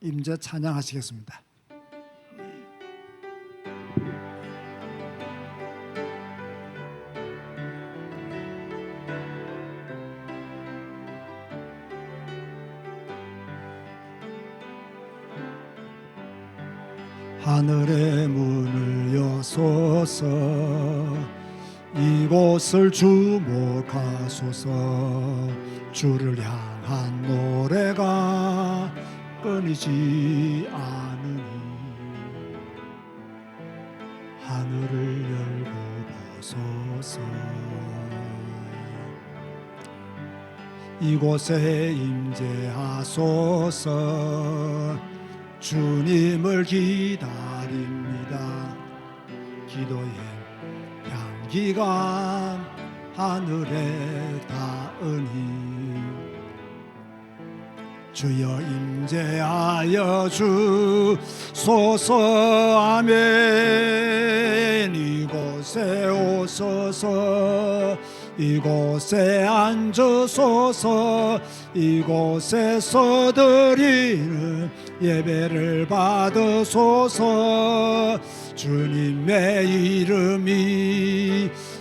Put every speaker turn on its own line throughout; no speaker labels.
임재 찬양하시겠습니다. 하늘의 문을 여소서, 이곳을 주목하소서. 주를 향한 노래가 끊이지 않으니 하늘을 열고 보소서. 이곳에 임재하소서. 주님을 기다립니다. 기도의 향기가 하늘에 닿으니 주여 임재하여 주소서. 아멘. 이곳에 오소서. 이곳에 앉으소서. 이곳에서 드리는 예배를 받으소서. 주님의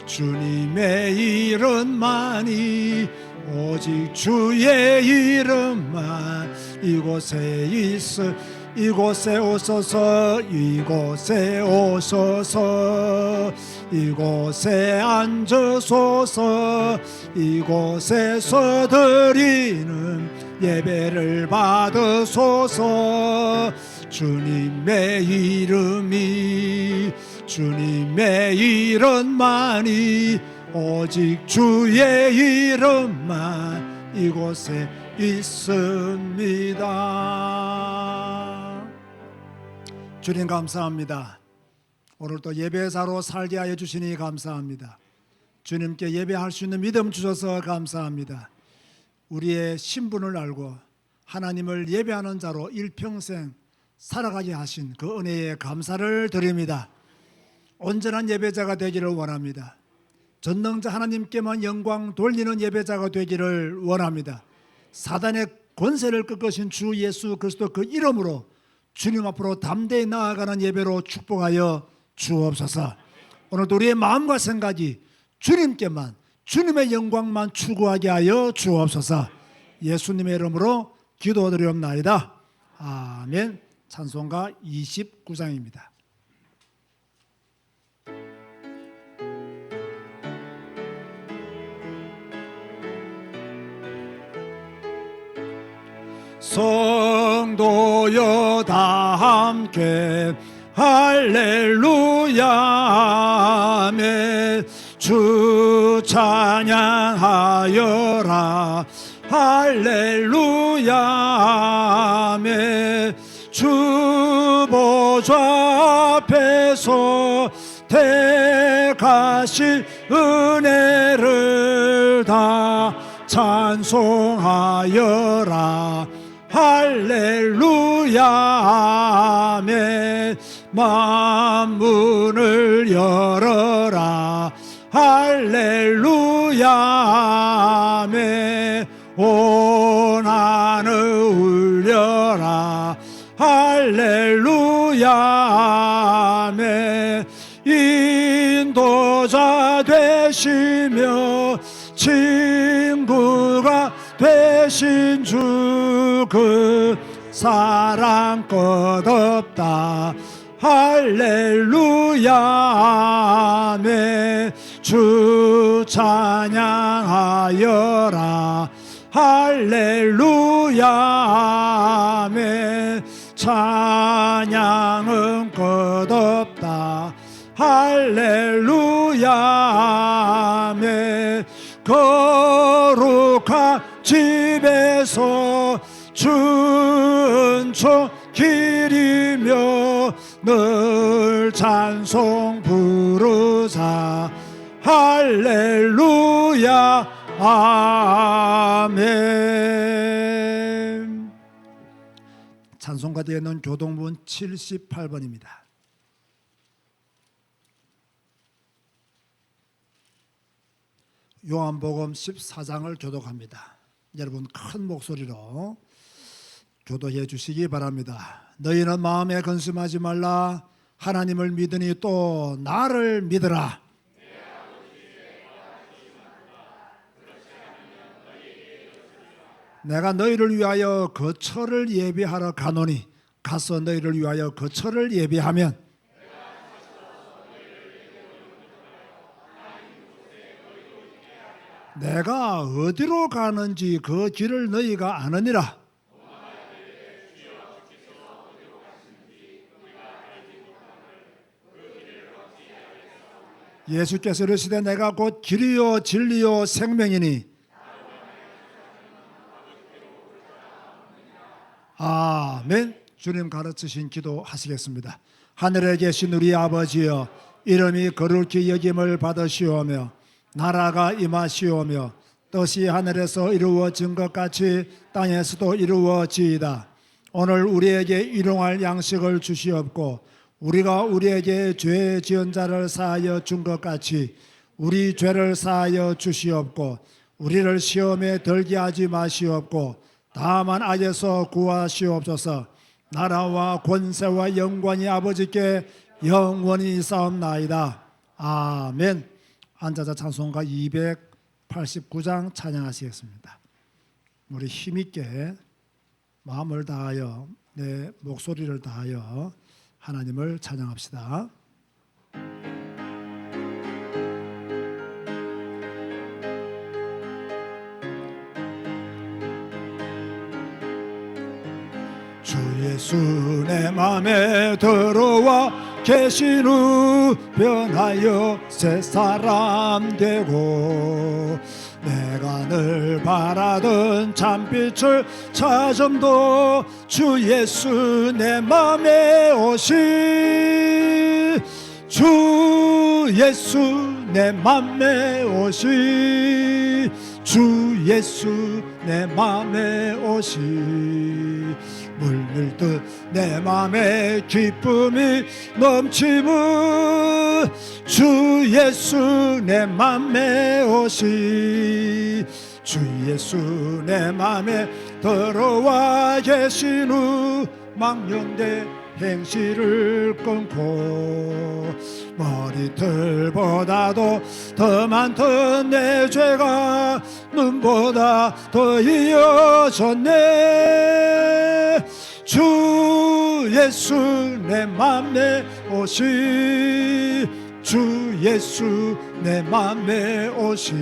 주님의 이름만이, 오직 주의 이름만 이곳에 있어. 이곳에 오소서. 이곳에 오소서. 이곳에 앉으소서. 이곳에서 드리는 예배를 받으소서. 주님의 이름만이, 오직 주의 이름만 이곳에 있습니다. 주님 감사합니다. 오늘도 예배자로 살게 하여 주시니 감사합니다. 주님께 예배할 수 있는 믿음 주셔서 감사합니다. 우리의 신분을 알고 하나님을 예배하는 자로 일평생 살아가게 하신 그 은혜에 감사를 드립니다. 온전한 예배자가 되기를 원합니다. 전능자 하나님께만 영광 돌리는 예배자가 되기를 원합니다. 사단의 권세를 꺾으신 주 예수 그리스도 그 이름으로 주님 앞으로 담대히 나아가는 예배로 축복하여 주옵소서. 오늘도 우리의 마음과 생각이 주님께만, 주님의 영광만 추구하게 하여 주옵소서. 예수님의 이름으로 기도드리옵나이다. 아멘. 찬송가 29장입니다. 성도여 다 함께 할렐루야 아멘. 주 찬양하여라 할렐루야 아멘. 주 보좌 앞에서 택하신 은혜를 다 찬송하여라 할렐루야 아멘. 만문을 열어라 할렐루야 아멘. 온 하늘 울려라 할렐루야 아멘. 인도자 되시며 친구가 되신 주 그 사랑 끝없다 할렐루야 아멘. 주 찬양하여라 할렐루야 아멘. 찬양은 끝없다 할렐루야 아멘. 거룩한 집에서 준총 기리며 늘 찬송 부르자 할렐루야 아멘. 찬송가 뒤에 있는 교동문 78번입니다. 요한복음 14장을 교독합니다. 여러분 큰 목소리로 교도해 주시기 바랍니다. 너희는 마음에 근심하지 말라. 하나님을 믿으니 또 나를 믿으라. 내가 너희를 위하여 거처를 예비하러 가노니 가서 너희를 위하여 거처를 예비하면 내가 어디로 가는지 그 길을 너희가 아느니라. 예수께서 이르시되 내가 곧 길이요 진리요 생명이니 아멘. 주님 가르치신 기도 하시겠습니다. 하늘에 계신 우리 아버지여, 이름이 거룩히 여김을 받으시오며 나라가 임하시오며 뜻이 하늘에서 이루어진 것 같이 땅에서도 이루어지이다. 오늘 우리에게 일용할 양식을 주시옵고 우리가 우리에게 죄 지은 자를 사하여 준 것 같이 우리 죄를 사하여 주시옵고 우리를 시험에 들게 하지 마시옵고 다만 악에서 구하시옵소서. 나라와 권세와 영광이 아버지께 영원히 있사옵나이다. 아멘. 앉아서 찬송가 289장 찬양하시겠습니다. 우리 힘있게 마음을 다하여 내 목소리를 다하여 하나님을 찬양합시다. 주 예수 내 맘에 들어와 계신 후 변하여 새 사람 되고 내가 늘 바라던 참빛을 찾음도 주 예수 내 맘에 오시 주 예수 내 맘에 오시 주 예수 내 맘에 오시 물밀듯 내 맘에 기쁨이 넘치는 주 예수 내 맘에 오시 주 예수 내 맘에 들어와 계신 후 망령된 행실을 끊고 머리털보다도 더 많던 내 죄가 눈보다 더 이어졌네 주 예수 내 맘에 오시 주 예수 내 맘에 오시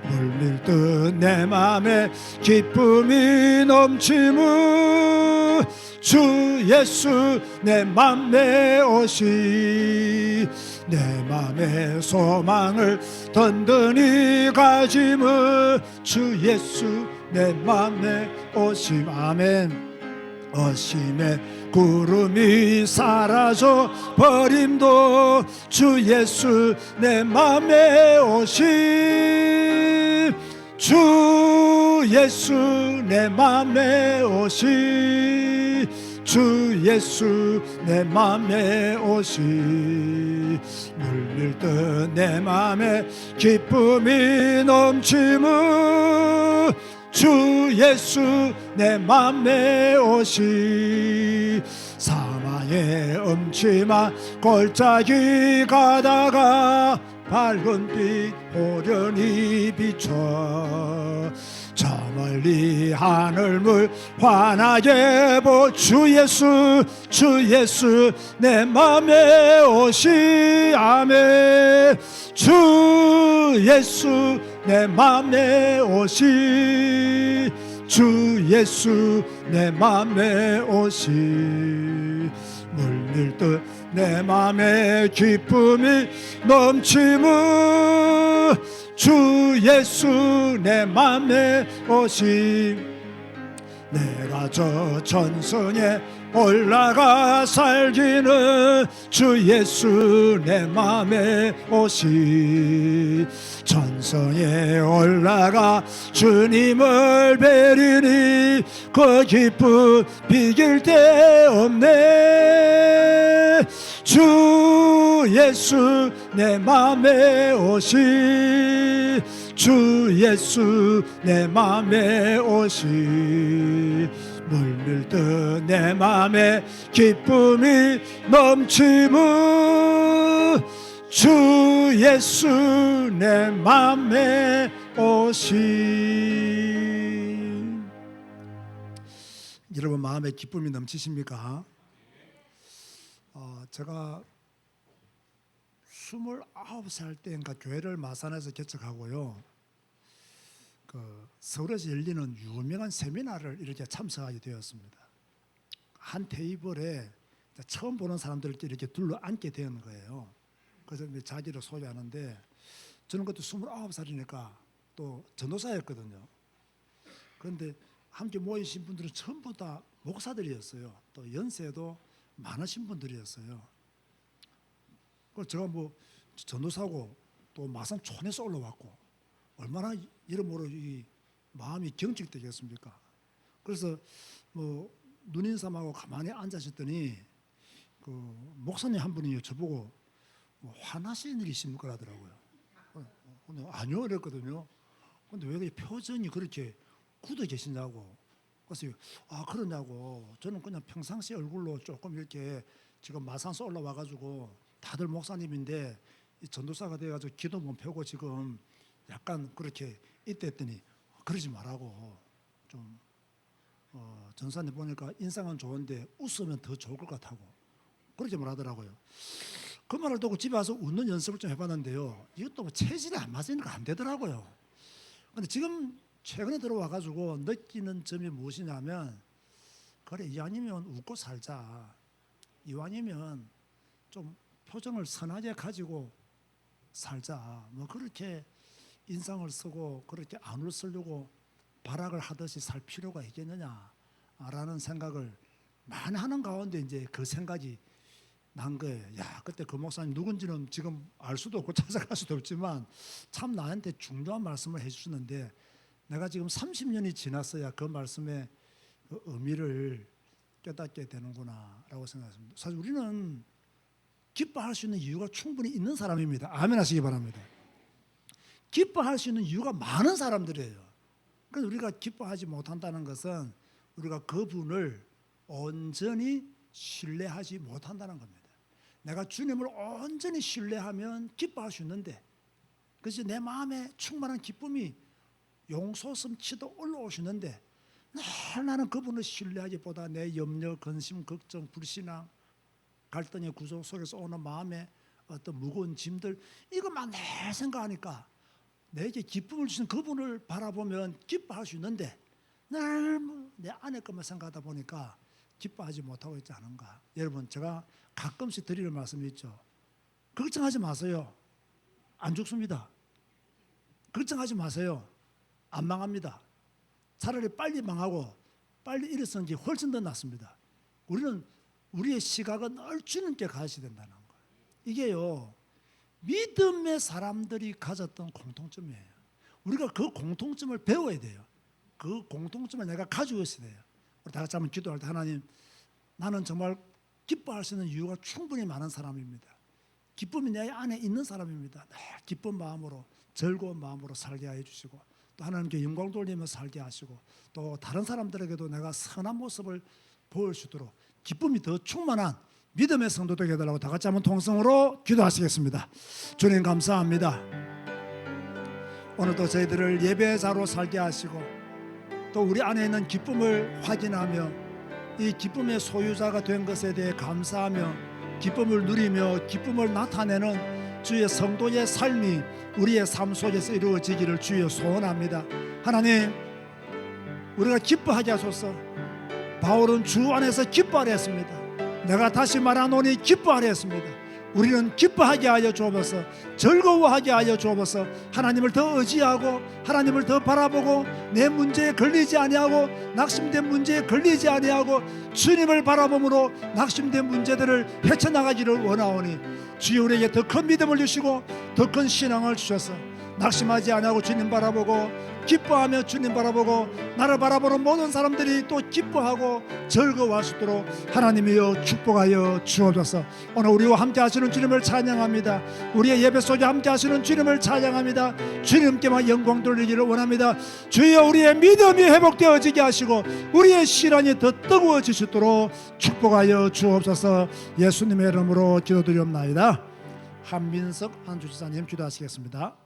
물밀듯 내 맘에 기쁨이 넘치는 주 예수 내 맘에 오시 내 맘에 소망을 든든히 가짐은 주 예수 내 맘에 오심 아멘. 어심의 구름이 사라져 버림도 주 예수 내 맘에 오심 주 예수 내 맘에 오시 주 예수 내 맘에 오시 물밀듯 내 맘에 기쁨이 넘치는 주 예수 내 맘에 오시 사망의 음침한 골짜기 가다가 밝은 빛 호련히 비춰 저 멀리 하늘물 환하게 보 주 예수 내 맘에 오시 아멘 주 예수 내 맘에 오시 주 예수 내 맘에 오시 물밀듯 내 맘에 기쁨이 넘치는 주 예수 내 맘에 오시 내가 저 전성에 올라가 살기는 주 예수 내 맘에 오시 전성에 올라가 주님을 뵈리니 그 기쁨 비길 데 없네 주 예수 내 맘에 오시 주 예수 내 맘에 오시 물밀듯 내 맘에 기쁨이 넘치는 주 예수 내 맘에 오신. 여러분 마음에 기쁨이 넘치십니까? 제가 29살 때인가 교회를 마산에서 개척하고요, 서울에서 열리는 유명한 세미나를 이렇게 참석하게 되었습니다. 한 테이블에 처음 보는 사람들을 이렇게 둘러 앉게 되는 거예요. 그래서 자리를 소유하는데, 저는 그때 29살이니까 또 전도사였거든요. 그런데 함께 모이신 분들은 전부 다 목사들이었어요. 또 연세도 많으신 분들이었어요. 그래서 제가 전도사고 또 마산 촌에서 올라왔고 얼마나 이러므로 이 마음이 경직되겠습니까? 그래서 눈인삼하고 가만히 앉으셨더니 목사님 한 분이 저보고 화나시는 일이 있습니까? 하더라고요. 아니요 이랬거든요. 근데 왜 표정이 그렇게 굳어 계시냐고. 그래서 그러냐고. 저는 그냥 평상시 얼굴로 조금 이렇게 지금 마산서 올라와가지고 다들 목사님인데 전도사가 돼가지고 기도 못 펴고 지금 약간 그렇게 이때 했더니 그러지 말라고. 좀 전사님 보니까 인상은 좋은데 웃으면 더 좋을 것 같다고 그렇게 말하더라고요. 그 말을 듣고 집에 와서 웃는 연습을 좀 해봤는데요, 이것도 체질이 안 맞으니까 안 되더라고요. 근데 지금 최근에 들어와가지고 느끼는 점이 무엇이냐면, 그래 이왕이면 웃고 살자, 이왕이면 좀 표정을 선하게 가지고 살자, 그렇게 인상을 쓰고 그렇게 안을 쓰려고 발악을 하듯이 살 필요가 있겠느냐라는 생각을 많이 하는 가운데 이제 그 생각이 난 거예요. 야, 그때 그 목사님 누군지는 지금 알 수도 없고 찾아갈 수도 없지만 참 나한테 중요한 말씀을 해주셨는데, 내가 지금 30년이 지났어야 그 말씀의 그 의미를 깨닫게 되는구나라고 생각했습니다. 사실 우리는 기뻐할 수 있는 이유가 충분히 있는 사람입니다. 아멘 하시기 바랍니다. 기뻐할 수 있는 이유가 많은 사람들이에요. 그래서 우리가 기뻐하지 못한다는 것은 우리가 그분을 온전히 신뢰하지 못한다는 겁니다. 내가 주님을 온전히 신뢰하면 기뻐할 수 있는데, 그래서 내 마음에 충만한 기쁨이 용솟음치도 올라오시는데, 늘 나는 그분을 신뢰하기보다 내 염려, 근심, 걱정, 불신앙, 갈등의 구조 속에서 오는 마음에 어떤 무거운 짐들, 이것만 늘 생각하니까 내게 기쁨을 주신 그분을 바라보면 기뻐할 수 있는데, 늘 내 안에 것만 생각하다 보니까 기뻐하지 못하고 있지 않은가. 여러분, 제가 가끔씩 드리는 말씀이 있죠. 걱정하지 마세요. 안 죽습니다. 걱정하지 마세요. 안 망합니다. 차라리 빨리 망하고 빨리 일어서는 게 훨씬 더 낫습니다. 우리는 우리의 시각은 늘 주님께 가셔야 된다는 거예요. 이게요, 믿음의 사람들이 가졌던 공통점이에요. 우리가 그 공통점을 배워야 돼요. 그 공통점을 내가 가지고 있어야 돼요. 우리 다 같이 한번 기도할 때, 하나님, 나는 정말 기뻐할 수 있는 이유가 충분히 많은 사람입니다. 기쁨이 내 안에 있는 사람입니다. 늘 기쁜 마음으로, 즐거운 마음으로 살게 해 주시고, 또 하나님께 영광 돌리며 살게 하시고, 또 다른 사람들에게도 내가 선한 모습을 보일 수 있도록 기쁨이 더 충만한 믿음의 성도 되게 해달라고 다 같이 한번 통성으로 기도하시겠습니다. 주님 감사합니다. 오늘도 저희들을 예배자로 살게 하시고, 또 우리 안에 있는 기쁨을 확인하며 이 기쁨의 소유자가 된 것에 대해 감사하며 기쁨을 누리며 기쁨을 나타내는 주의 성도의 삶이 우리의 삶 속에서 이루어지기를 주여 소원합니다. 하나님, 우리가 기뻐하게 하소서. 바울은 주 안에서 기뻐하려 했습니다. 내가 다시 말하노니 기뻐하려 했습니다. 우리는 기뻐하게 하여 주옵소서. 즐거워하게 하여 주옵소서. 하나님을 더 의지하고 하나님을 더 바라보고 내 문제에 걸리지 아니하고 낙심된 문제에 걸리지 아니하고 주님을 바라봄으로 낙심된 문제들을 헤쳐나가기를 원하오니, 주여 우리에게 더 큰 믿음을 주시고 더 큰 신앙을 주셔서 낙심하지 아니하고 주님 바라보고 기뻐하며 주님 바라보고 나를 바라보는 모든 사람들이 또 기뻐하고 즐거워할 수 있도록 하나님이여 축복하여 주옵소서. 오늘 우리와 함께 하시는 주님을 찬양합니다. 우리의 예배 속에 함께 하시는 주님을 찬양합니다. 주님께만 영광 돌리기를 원합니다. 주여 우리의 믿음이 회복되어지게 하시고 우리의 시련이 더 뜨거워지시도록 축복하여 주옵소서. 예수님의 이름으로 기도드리옵나이다. 한민석 한주지사님 기도하시겠습니다.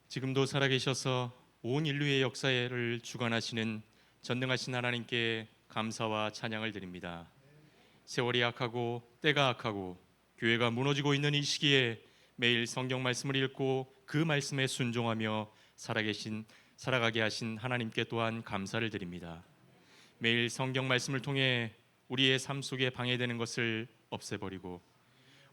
지금도 살아계셔서 온 인류의 역사를 주관하시는 전능하신 하나님께 감사와 찬양을 드립니다. 세월이 악하고 때가 악하고 교회가 무너지고 있는 이 시기에 매일 성경 말씀을 읽고 그 말씀에 순종하며 살아가게 하신 하나님께 또한 감사를 드립니다. 매일 성경 말씀을 통해 우리의 삶 속에 방해되는 것을 없애버리고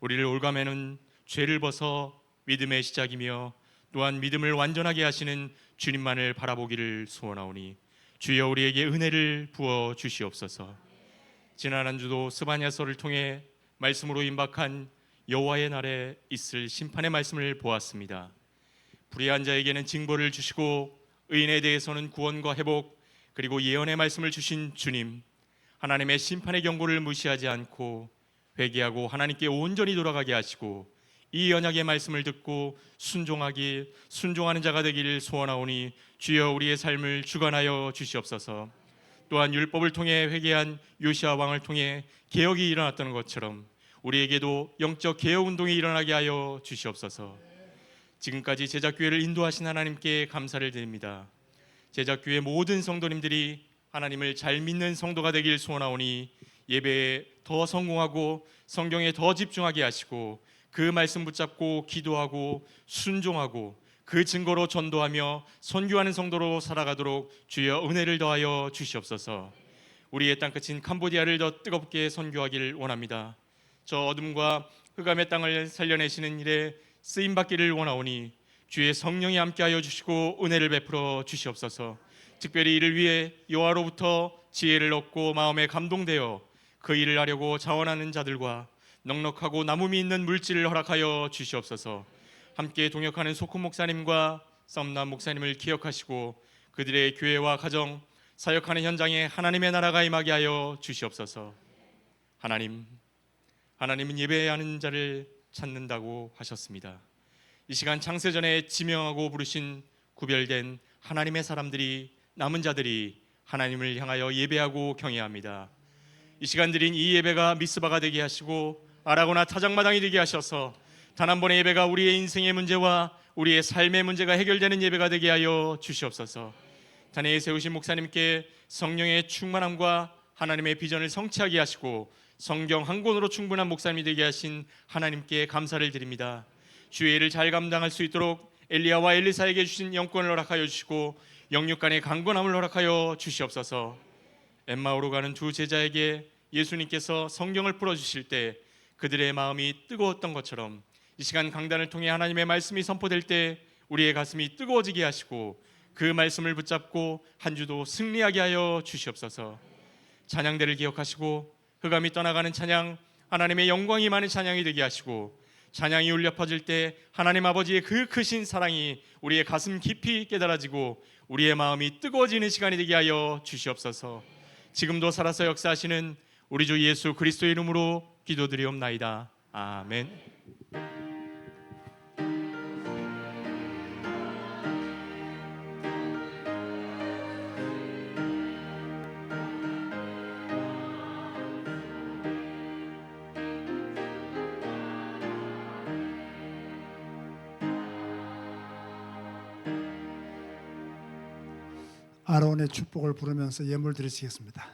우리를 올가매는 죄를 벗어 믿음의 시작이며 또한 믿음을 완전하게 하시는 주님만을 바라보기를 소원하오니 주여 우리에게 은혜를 부어 주시옵소서. 지난 한 주도 스바냐서를 통해 말씀으로 임박한 여호와의 날에 있을 심판의 말씀을 보았습니다. 불의한 자에게는 징벌을 주시고 의인에 대해서는 구원과 회복 그리고 예언의 말씀을 주신 주님, 하나님의 심판의 경고를 무시하지 않고 회개하고 하나님께 온전히 돌아가게 하시고 이 언약의 말씀을 듣고 순종하는 자가 되기를 소원하오니 주여 우리의 삶을 주관하여 주시옵소서. 또한 율법을 통해 회개한 요시아 왕을 통해 개혁이 일어났던 것처럼 우리에게도 영적 개혁 운동이 일어나게 하여 주시옵소서. 지금까지 제작교회를 인도하신 하나님께 감사를 드립니다. 제작교회 모든 성도님들이 하나님을 잘 믿는 성도가 되길 소원하오니 예배에 더 성공하고 성경에 더 집중하게 하시고 그 말씀 붙잡고 기도하고 순종하고 그 증거로 전도하며 선교하는 성도로 살아가도록 주여 은혜를 더하여 주시옵소서. 우리의 땅끝인 캄보디아를 더 뜨겁게 선교하기를 원합니다. 저 어둠과 흑암의 땅을 살려내시는 일에 쓰임받기를 원하오니 주의 성령이 함께하여 주시고 은혜를 베풀어 주시옵소서. 특별히 이를 위해 여호와로부터 지혜를 얻고 마음에 감동되어 그 일을 하려고 자원하는 자들과 넉넉하고 나눔이 있는 물질을 허락하여 주시옵소서. 함께 동역하는 소금 목사님과 썸남 목사님을 기억하시고 그들의 교회와 가정, 사역하는 현장에 하나님의 나라가 임하게 하여 주시옵소서. 하나님은 예배하는 자를 찾는다고 하셨습니다. 이 시간 창세전에 지명하고 부르신 구별된 하나님의 사람들이, 남은 자들이 하나님을 향하여 예배하고 경외합니다. 이 시간 드린 이 예배가 미스바가 되게 하시고 아라고나 타작마당이 되게 하셔서 단 한 번의 예배가 우리의 인생의 문제와 우리의 삶의 문제가 해결되는 예배가 되게 하여 주시옵소서. 단회에 세우신 목사님께 성령의 충만함과 하나님의 비전을 성취하게 하시고 성경 한 권으로 충분한 목사님이 되게 하신 하나님께 감사를 드립니다. 주의 일을 잘 감당할 수 있도록 엘리야와 엘리사에게 주신 영권을 허락하여 주시고 영육간의 강건함을 허락하여 주시옵소서. 엠마오로 가는 두 제자에게 예수님께서 성경을 풀어주실 때 그들의 마음이 뜨거웠던 것처럼 이 시간 강단을 통해 하나님의 말씀이 선포될 때 우리의 가슴이 뜨거워지게 하시고 그 말씀을 붙잡고 한 주도 승리하게 하여 주시옵소서. 찬양대를 기억하시고 흑암이 떠나가는 찬양, 하나님의 영광이 많은 찬양이 되게 하시고 찬양이 울려 퍼질 때 하나님 아버지의 그 크신 사랑이 우리의 가슴 깊이 깨달아지고 우리의 마음이 뜨거워지는 시간이 되게 하여 주시옵소서. 지금도 살아서 역사하시는 우리 주 예수 그리스도의 이름으로 기도드리옵나이다. 아멘.
아론의 축복을 부르면서 예물 드리시겠습니다.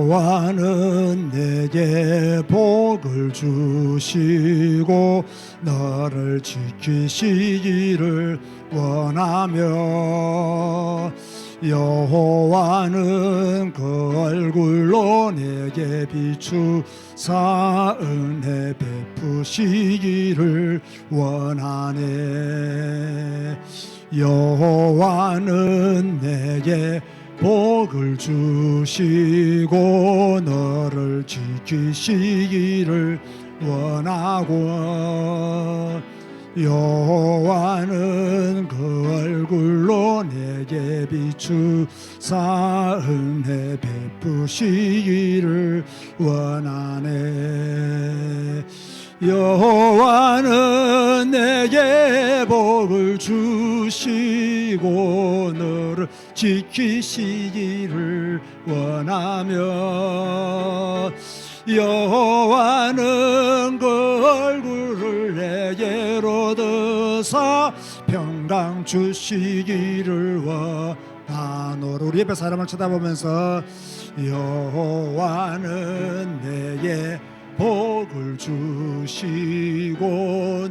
여호와는 내게 복을 주시고 너를 지키시기를 원하며 여호와는 그 얼굴로 내게 비추사 은혜 베푸시기를 원하네. 여호와는 내게 복을 주시고 너를 지키시기를 원하고 여호와는 그 얼굴로 내게 비추사 은혜 베푸시기를 원하네. 여호와는 내게 복을 주시고 너를 지키시기를 원하며 여호와는 그 얼굴을 내게로 드사 평강 주시기를 원하노라. 우리 옆에 사람을 쳐다보면서 여호와는 내게 복을 주시고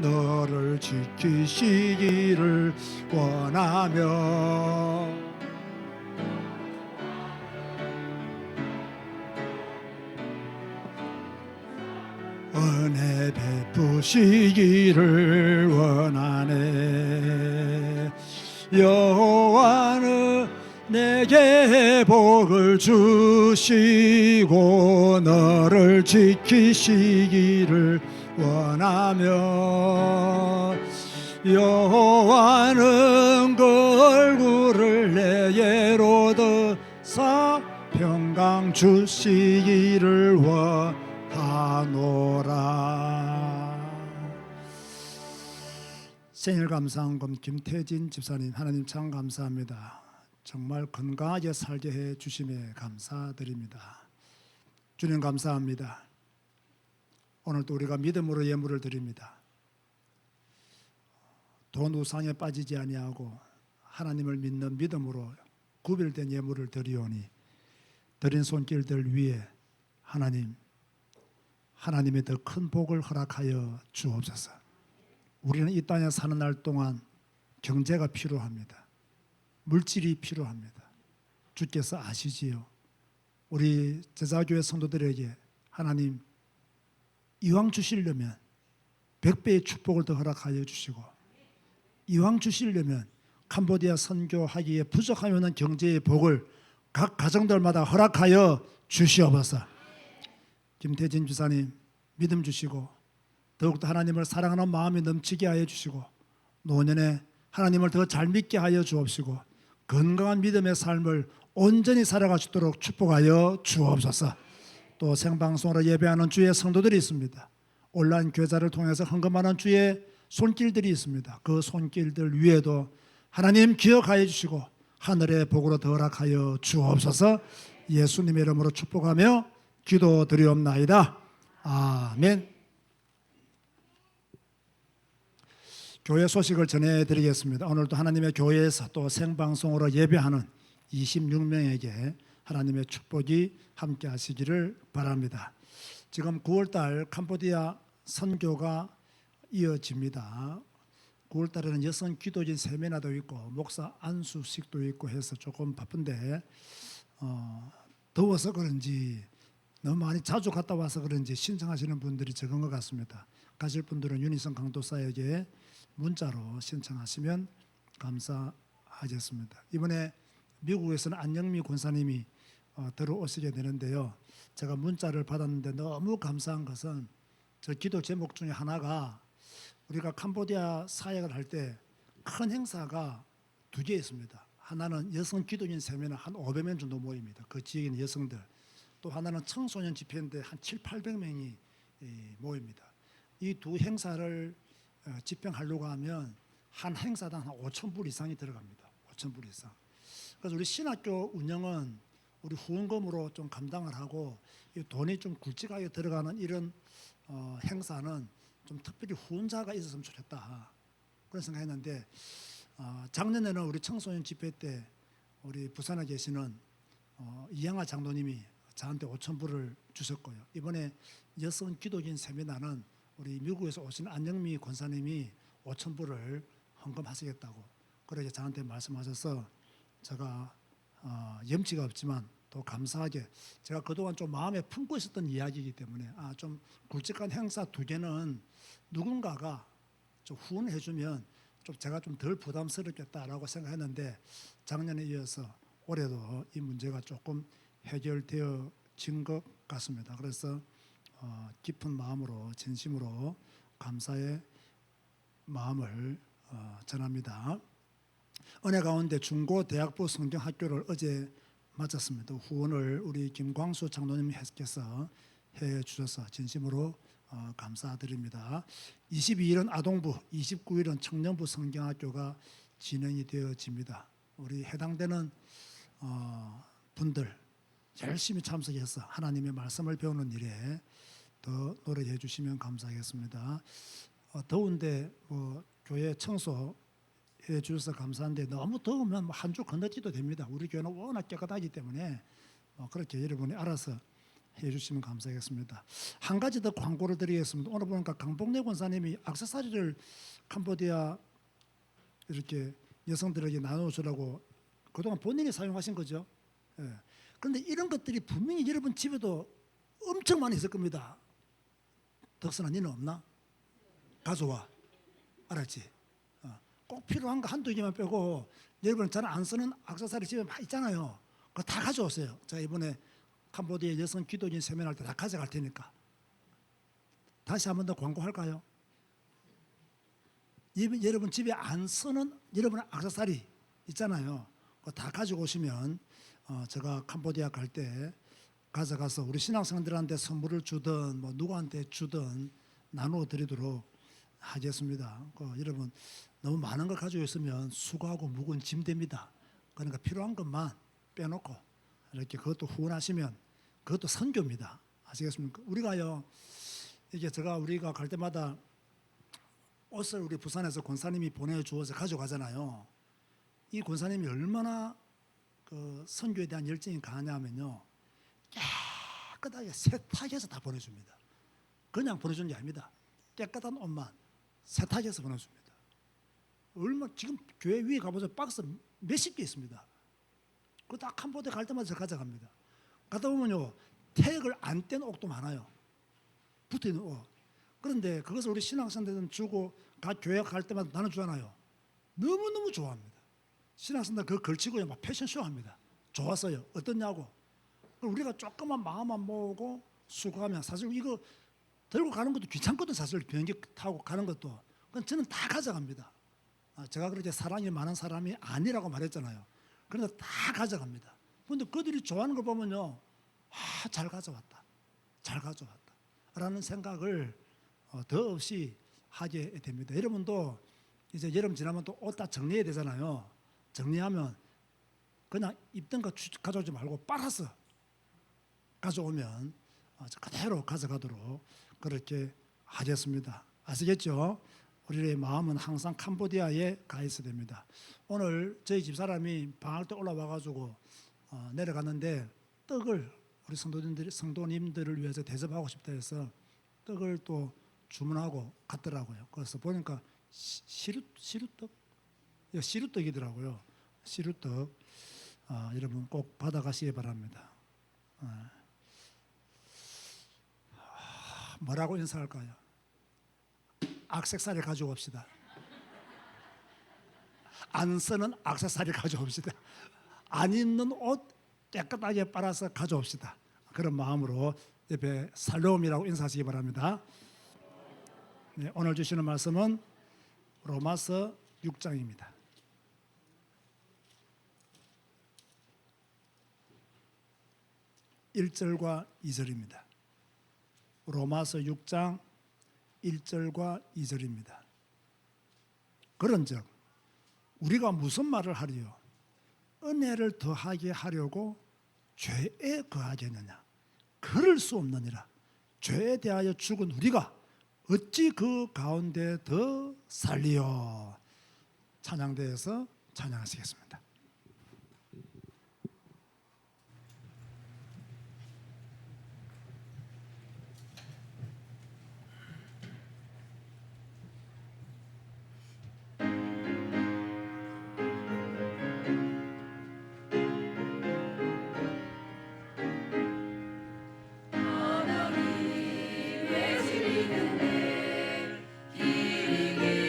너를 지키시기를 원하며 은혜 베푸시기를 원하네. 여호와는 내게 복을 주시고 너를 지키시기를 원하며 여호와는 그 얼굴을 내게로 드사 평강 주시기를 원하노라. 생일 감사한금 김태진 집사님, 하나님 참 감사합니다. 정말 건강하게 살게 해 주심에 감사드립니다. 주님 감사합니다. 오늘도 우리가 믿음으로 예물을 드립니다. 돈 우상에 빠지지 아니하고 하나님을 믿는 믿음으로 구별된 예물을 드리오니 드린 손길들 위에 하나님의 더 큰 복을 허락하여 주옵소서. 우리는 이 땅에 사는 날 동안 경제가 필요합니다. 물질이 필요합니다. 주께서 아시지요. 우리 제자교회 성도들에게 하나님 이왕 주시려면 100배의 축복을 더 허락하여 주시고 이왕 주시려면 캄보디아 선교하기에 부족하면 경제의 복을 각 가정들마다 허락하여 주시옵소서. 김태진 주사님 믿음 주시고 더욱더 하나님을 사랑하는 마음이 넘치게 하여 주시고 노년에 하나님을 더 잘 믿게 하여 주옵시고 건강한 믿음의 삶을 온전히 살아갈 수 있도록 축복하여 주옵소서. 또 생방송으로 예배하는 주의 성도들이 있습니다. 온라인 교회자를 통해서 헌금하는 주의 손길들이 있습니다. 그 손길들 위에도 하나님 기억하여 주시고 하늘의 복으로 더 허락하여 주옵소서. 예수님의 이름으로 축복하며 기도드리옵나이다. 아멘. 교회 소식을 전해드리겠습니다. 오늘도 하나님의 교회에서 또 생방송으로 예배하는 26명에게 하나님의 축복이 함께 하시기를 바랍니다. 지금 9월달 캄보디아 선교가 이어집니다. 9월달에는 여성 기도진 세미나도 있고 목사 안수식도 있고 해서 조금 바쁜데 더워서 그런지 너무 많이 자주 갔다 와서 그런지 신청하시는 분들이 적은 것 같습니다. 가실 분들은 윤희성 강도사에게 문자로 신청하시면 감사하겠습니다. 이번에 미국에서는 안영미 권사님이 들어오시게 되는데요. 제가 문자를 받았는데 너무 감사한 것은 저 기도 제목 중에 하나가 우리가 캄보디아 사역을 할 때 큰 행사가 두 개 있습니다. 하나는 여성 기도인 세미나 한 500명 정도 모입니다. 그 지역에 있는 여성들. 또 하나는 청소년 집회인데 한 700~800명이 모입니다. 이 두 행사를 집행하려고 하면 한 행사당 한 5,000불 이상이 들어갑니다. 5,000불 이상. 그래서 우리 신학교 운영은 우리 후원금으로 좀 감당을 하고 이 돈이 좀 굵직하게 들어가는 이런 행사는 좀 특별히 후원자가 있었으면 좋겠다 그런 생각했는데 작년에는 우리 청소년 집회 때 우리 부산에 계시는 이양아 장로님이 저한테 5,000불을 주셨고요. 이번에 여성 기도인 세미나는 우리 미국에서 오신 안영미 권사님이 5,000불을 헌금하시겠다고 그렇게 저한테 말씀하셔서 제가 염치가 없지만 또 감사하게 제가 그동안 좀 마음에 품고 있었던 이야기이기 때문에 좀 굵직한 행사 두 개는 누군가가 좀 후원해 주면 좀 제가 좀 덜 부담스럽겠다라고 생각했는데 작년에 이어서 올해도 이 문제가 조금 해결되어진 것 같습니다. 그래서 깊은 마음으로 진심으로 감사의 마음을 전합니다. 은혜 가운데 중고 대학부 성경학교를 어제 마쳤습니다. 후원을 우리 김광수 장로님께서 해 주셔서 진심으로 감사드립니다. 22일은 아동부, 29일은 청년부 성경학교가 진행이 되어집니다. 우리 해당되는 분들 열심히 참석해서 하나님의 말씀을 배우는 일에 더 노력해 주시면 감사하겠습니다. 더운데 교회 청소해 주셔서 감사한데 너무 더우면 한 주 건너뛰도 됩니다. 우리 교회는 워낙 깨끗하기 때문에 그렇게 여러분이 알아서 해주시면 감사하겠습니다. 한 가지 더 광고를 드리겠습니다. 오늘 보니까 강복래 권사님이 액세서리를 캄보디아 이렇게 여성들에게 나눠주라고 그동안 본인이 사용하신 거죠. 예. 그런데 이런 것들이 분명히 여러분 집에도 엄청 많이 있을 겁니다. 덕선아, 니는 없나? 가져와. 알았지? 꼭 필요한 거 한두 개만 빼고 여러분 잘 안 쓰는 액세서리 집에 많이 있잖아요. 그거 다 가져오세요. 제가 이번에 캄보디아 여성 기도인 세미나할 때 다 가져갈 테니까. 다시 한 번 더 광고할까요? 여러분 집에 안 쓰는 여러분 액세서리 있잖아요. 그거 다 가지고 오시면 제가 캄보디아 갈 때 가져가서 우리 신앙생들한테 선물을 주든 누구한테 주든 나누어 드리도록 하겠습니다. 여러분 너무 많은 걸 가지고 있으면 수고하고 무거운 짐 됩니다. 그러니까 필요한 것만 빼놓고 이렇게 그것도 후원하시면 그것도 선교입니다. 아시겠습니까? 우리가요 이게 우리가 갈 때마다 옷을 우리 부산에서 권사님이 보내주어서 가져가잖아요. 이 권사님이 얼마나 그 선교에 대한 열정이 강하냐면요, 깨끗하게 세탁해서 다 보내줍니다. 그냥 보내주는 게 아닙니다. 깨끗한 옷만 세탁해서 보내줍니다. 지금 교회 위에 가보자 박스 몇십 개 있습니다. 그거 다 캄보디아 갈 때마다 가져갑니다. 가다 보면요 태극을 안 뗀 옷도 많아요. 붙어있는 옷. 그런데 그것을 우리 신앙생들은 주고 교회 갈 때마다 나눠주잖아요. 너무너무 좋아합니다. 신앙생들 그거 걸치고 막 패션쇼 합니다. 좋았어요. 어떻냐고. 우리가 조금만 마음만 모으고 수고하면 사실 이거 들고 가는 것도 귀찮거든. 사실 비행기 타고 가는 것도. 그건 저는 다 가져갑니다. 제가 그렇게 사랑이 많은 사람이 아니라고 말했잖아요. 그런데 다 가져갑니다. 그런데 그들이 좋아하는 걸 보면요, 잘 가져왔다, 잘 가져왔다 라는 생각을 더없이 하게 됩니다. 여러분도 이제 여름 지나면 또 옷 다 정리해야 되잖아요. 정리하면 그냥 입던 거 가져오지 말고 빨아서 가져오면 그대로 가져가도록 그렇게 하겠습니다. 아시겠죠? 우리의 마음은 항상 캄보디아에 가 있어야 됩니다. 오늘 저희 집사람이 방학 때 올라와가지고 내려갔는데 떡을 우리 성도님들을 위해서 대접하고 싶다 해서 떡을 또 주문하고 갔더라고요. 그래서 보니까 시루떡? 시루떡이더라고요. 시루떡. 여러분 꼭 받아가시기 바랍니다. 뭐라고 인사할까요? 액세서리 가져옵시다. 안 쓰는 액세서리 가져옵시다. 안 입는 옷 깨끗하게 빨아서 가져옵시다. 그런 마음으로 옆에 살로움이라고 인사하시기 바랍니다. 네, 오늘 주시는 말씀은 로마서 6장입니다. 1절과 2절입니다. 로마서 6장 1절과 2절입니다. 그런즉 우리가 무슨 말을 하리요? 은혜를 더하게 하려고 죄에 거하겠느냐? 그럴 수 없느니라. 죄에 대하여 죽은 우리가 어찌 그 가운데 더 살리요? 찬양대에서 찬양하시겠습니다.
하나님의 지리는 내 길이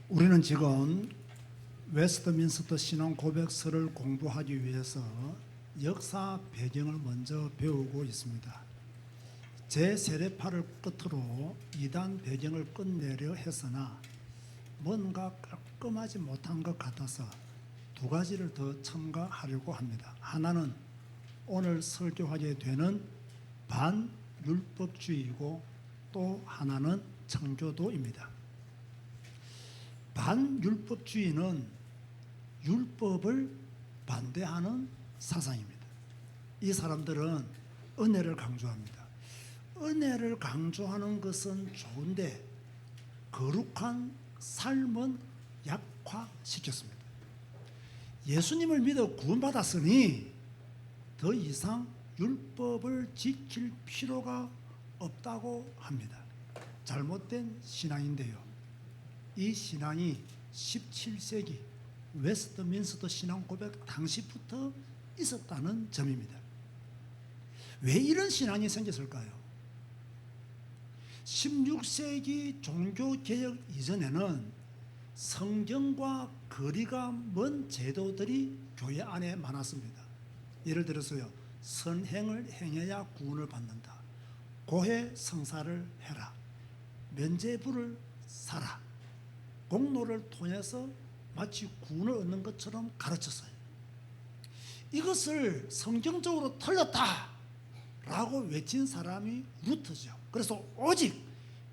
우리는 지금 웨스트민스터 신앙 고백서를 공부하기 위해서 역사 배경을 먼저 배우고 있습니다. 제 세례파를 끝으로 이단 배경을 끝내려 했으나 뭔가 깔끔하지 못한 것 같아서 두 가지를 더 첨가하려고 합니다. 하나는 오늘 설교하게 되는 반율법주의이고 또 하나는 청교도입니다. 반율법주의는 율법을 반대하는 사상입니다. 이 사람들은 은혜를 강조합니다. 은혜를 강조하는 것은 좋은데 거룩한 삶은 약화시켰습니다. 예수님을 믿어 구원받았으니 더 이상 율법을 지킬 필요가 없다고 합니다. 잘못된 신앙인데요. 이 신앙이 17세기 웨스트민스터 신앙 고백 당시부터 있었다는 점입니다. 왜 이런 신앙이 생겼을까요? 16세기 종교개혁 이전에는 성경과 거리가 먼 제도들이 교회 안에 많았습니다. 예를 들어서요, 선행을 행해야 구원을 받는다. 고해 성사를 해라. 면죄부를 사라. 공로를 통해서 마치 구원을 얻는 것처럼 가르쳤어요. 이것을 성경적으로 틀렸다라고 외친 사람이 루터죠. 그래서 오직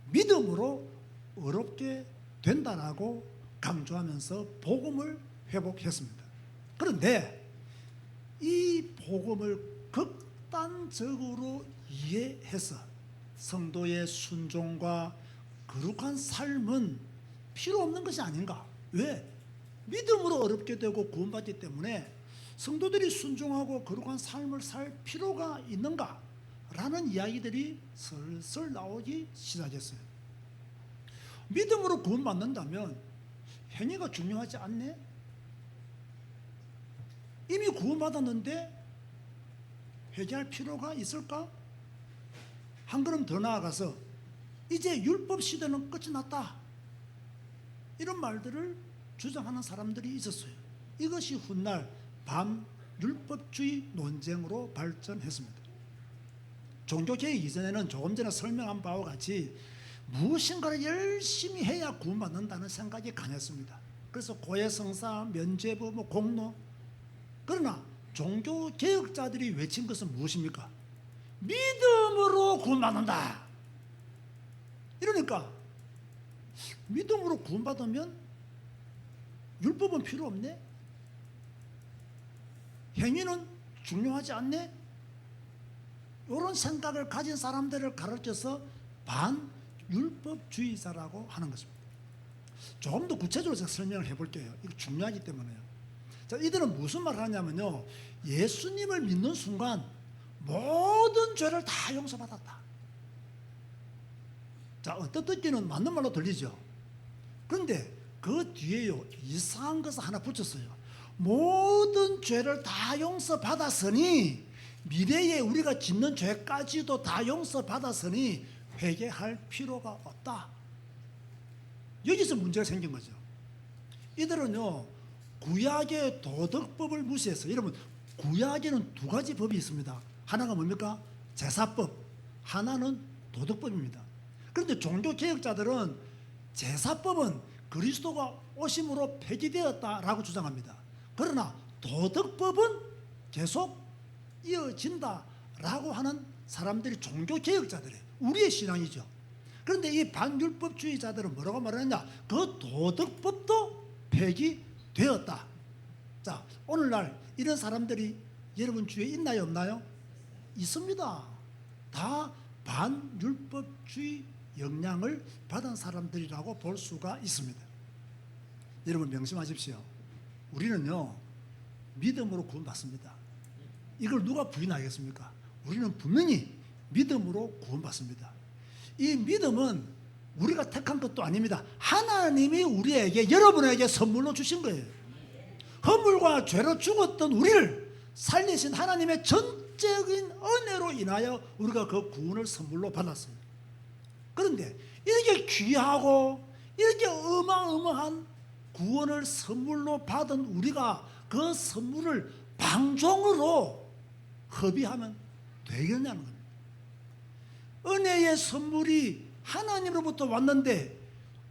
믿음으로 어렵게 된다라고 강조하면서 복음을 회복했습니다. 그런데 이 복음을 극단적으로 이해해서 성도의 순종과 거룩한 삶은 필요 없는 것이 아닌가? 왜? 믿음으로 어렵게 되고 구원받기 때문에 성도들이 순종하고 거룩한 삶을 살 필요가 있는가? 라는 이야기들이 슬슬 나오기 시작했어요. 믿음으로 구원받는다면 행위가 중요하지 않네? 이미 구원받았는데 회개할 필요가 있을까? 한 걸음 더 나아가서 이제 율법 시대는 끝이 났다. 이런 말들을 주장하는 사람들이 있었어요. 이것이 훗날 반율법주의 논쟁으로 발전했습니다. 종교개혁 이전에는 조금 전에 설명한 바와 같이 무엇인가를 열심히 해야 구원받는다는 생각이 강했습니다. 그래서 고해성사, 면죄부, 공로. 그러나 종교개혁자들이 외친 것은 무엇입니까? 믿음으로 구원받는다. 이러니까 믿음으로 구원받으면 율법은 필요 없네? 행위는 중요하지 않네? 이런 생각을 가진 사람들을 가르쳐서 반율법주의자라고 하는 것입니다. 조금 더 구체적으로 제가 설명을 해볼게요. 이거 중요하기 때문에요. 자, 이들은 무슨 말을 하냐면요, 예수님을 믿는 순간 모든 죄를 다 용서받았다. 자, 어떤 듣기는 맞는 말로 들리죠. 그런데 그 뒤에요, 이상한 것을 하나 붙였어요. 모든 죄를 다 용서받았으니 미래에 우리가 짓는 죄까지도 다 용서받았으니 회개할 필요가 없다. 여기서 문제가 생긴 거죠. 이들은요, 구약의 도덕법을 무시해서, 여러분, 구약에는 두 가지 법이 있습니다. 하나가 뭡니까? 제사법, 하나는 도덕법입니다. 그런데 종교개혁자들은 제사법은 그리스도가 오심으로 폐기되었다라고 주장합니다. 그러나 도덕법은 계속 이어진다라고 하는 사람들이 종교개혁자들이에요. 우리의 신앙이죠. 그런데 이 반율법주의자들은 뭐라고 말하느냐? 그 도덕법도 폐기되었다. 자, 오늘날 이런 사람들이 여러분 주위에 있나요, 없나요? 있습니다. 다 반율법주의 영향을 받은 사람들이라고 볼 수가 있습니다. 여러분 명심하십시오. 우리는요, 믿음으로 구원받습니다. 이걸 누가 부인하겠습니까? 우리는 분명히 믿음으로 구원받습니다. 이 믿음은 우리가 택한 것도 아닙니다. 하나님이 우리에게, 여러분에게 선물로 주신 거예요. 허물과 죄로 죽었던 우리를 살리신 하나님의 전적인 은혜로 인하여 우리가 그 구원을 선물로 받았어요. 그런데 이렇게 귀하고 이렇게 어마어마한 구원을 선물로 받은 우리가 그 선물을 방종으로 허비하면 되겠냐는 겁니다. 은혜의 선물이 하나님으로부터 왔는데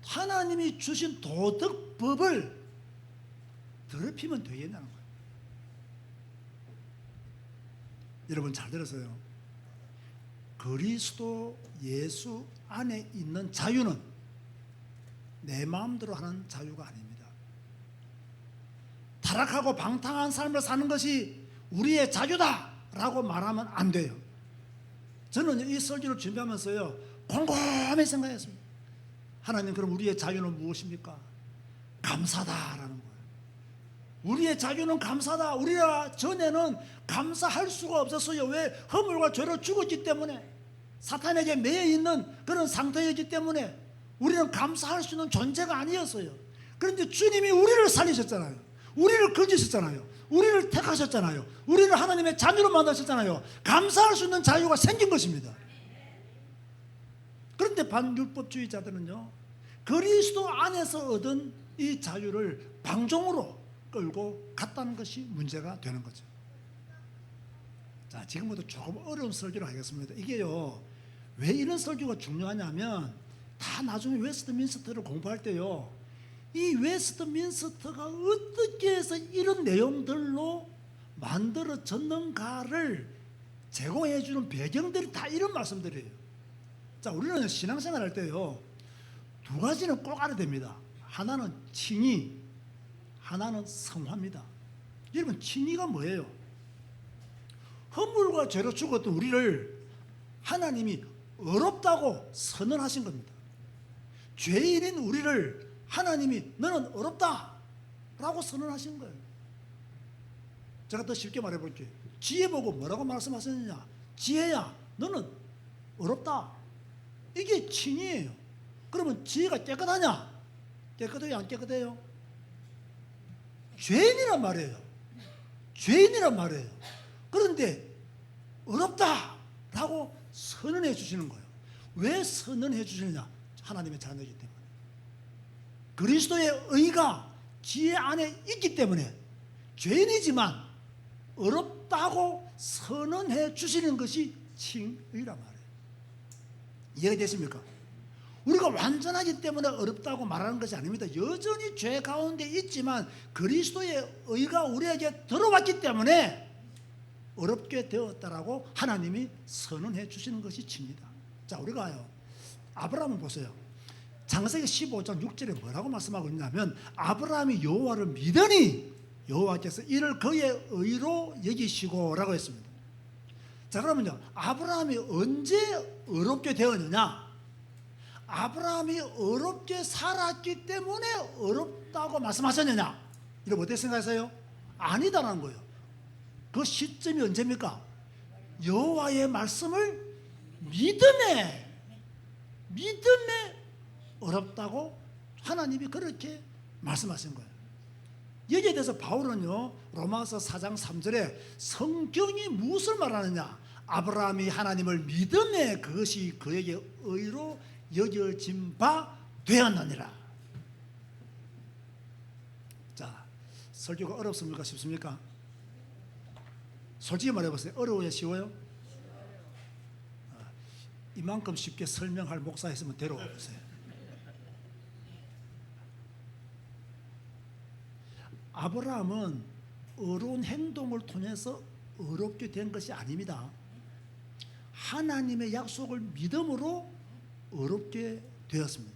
하나님이 주신 도덕법을 더럽히면 되겠냐는 거예요. 여러분 잘 들으세요. 그리스도 예수 안에 있는 자유는 내 마음대로 하는 자유가 아닙니다. 타락하고 방탕한 삶을 사는 것이 우리의 자유다라고 말하면 안 돼요. 저는 이 설교를 준비하면서요 곰곰이 생각했습니다. 하나님, 그럼 우리의 자유는 무엇입니까? 감사다라는 거예요. 우리의 자유는 감사다. 우리가 전에는 감사할 수가 없었어요. 왜? 허물과 죄로 죽었기 때문에, 사탄에게 매여 있는 그런 상태였기 때문에 우리는 감사할 수 있는 존재가 아니었어요. 그런데 주님이 우리를 살리셨잖아요. 우리를 건지셨잖아요. 우리를 택하셨잖아요. 우리를 하나님의 자녀로 만드셨잖아요. 감사할 수 있는 자유가 생긴 것입니다. 그런데 반율법주의자들은요, 그리스도 안에서 얻은 이 자유를 방종으로 끌고 갔다는 것이 문제가 되는 거죠. 자, 지금부터 조금 어려운 설교를 하겠습니다. 이게요, 왜 이런 설교가 중요하냐면, 다 나중에 웨스트민스터를 공부할 때요, 이 웨스트민스터가 어떻게 해서 이런 내용들로 만들어졌는가를 제공해 주는 배경들이 다 이런 말씀들이에요. 자, 우리는 신앙생활 할 때요, 두 가지는 꼭 알아야 됩니다. 하나는 칭의, 하나는 성화입니다. 여러분, 칭의가 뭐예요? 허물과 죄로 죽었던 우리를 하나님이 어렵다고 선언하신 겁니다. 죄인인 우리를 하나님이 너는 어렵다 라고 선언하신 거예요. 제가 더 쉽게 말해볼게요. 지혜 보고 뭐라고 말씀하셨느냐? 지혜야, 너는 어렵다. 이게 칭의예요. 그러면 지혜가 깨끗하냐? 깨끗해요, 안 깨끗해요? 죄인이란 말이에요. 죄인이란 말이에요. 그런데 어렵다라고 선언해 주시는 거예요. 왜 선언해 주시느냐? 하나님의 자녀이기 때문에. 그리스도의 의가 지혜 안에 있기 때문에 죄인이지만 어렵다고 선언해 주시는 것이 칭의란 말이에요. 이해가 되십니까? 우리가 완전하기 때문에 어렵다고 말하는 것이 아닙니다. 여전히 죄 가운데 있지만 그리스도의 의가 우리에게 들어왔기 때문에 어렵게 되었다라고 하나님이 선언해 주시는 것이 칭의다. 자, 우리가요, 아브라함을 보세요. 창세기 15장 6절에 뭐라고 말씀하고 있냐면, 아브라함이 여호와를 믿으니 여호와께서 이를 그의 의로 여기시고 라고 했습니다. 자, 그러면요, 아브라함이 언제 어렵게 되었느냐? 아브라함이 어렵게 살았기 때문에 어렵다고 말씀하셨느냐? 이러면 어떻게 생각하세요? 아니다라는 거예요. 그 시점이 언제입니까? 여호와의 말씀을 믿음에 어렵다고 하나님이 그렇게 말씀하신 거예요. 여기에 대해서 바울은요, 로마서 4장 3절에 성경이 무엇을 말하느냐? 아브라함이 하나님을 믿음에 그것이 그에게 의로 여겨진 바 되었느니라. 자, 설교가 어렵습니까? 쉽습니까? 솔직히 말해보세요. 어려워요? 쉬워요? 이만큼 쉽게 설명할 목사 있으면 데려와 보세요. 아브라함은 어려운 행동을 통해서 어렵게 된 것이 아닙니다. 하나님의 약속을 믿음으로 어렵게 되었습니다.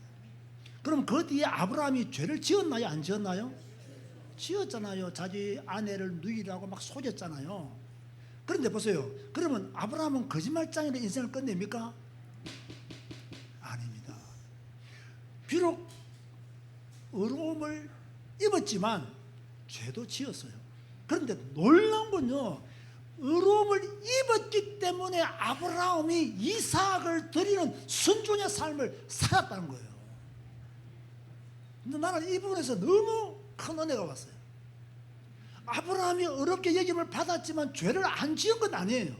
그럼 그 뒤에 아브라함이 죄를 지었나요? 안 지었나요? 지었잖아요. 자기 아내를 누이라고 막 속였잖아요. 그런데 보세요. 그러면 아브라함은 거짓말장애로 인생을 끝냅니까? 아닙니다. 비록 어려움을 입었지만 죄도 지었어요. 그런데 놀라운 건요, 어려움을 입었기 때문에 아브라함이 이삭을 드리는 순종의 삶을 살았다는 거예요. 근데 나는 이 부분에서 너무 큰 은혜가 왔어요. 아브라함이 어렵게 여김을 받았지만 죄를 안 지은 건 아니에요.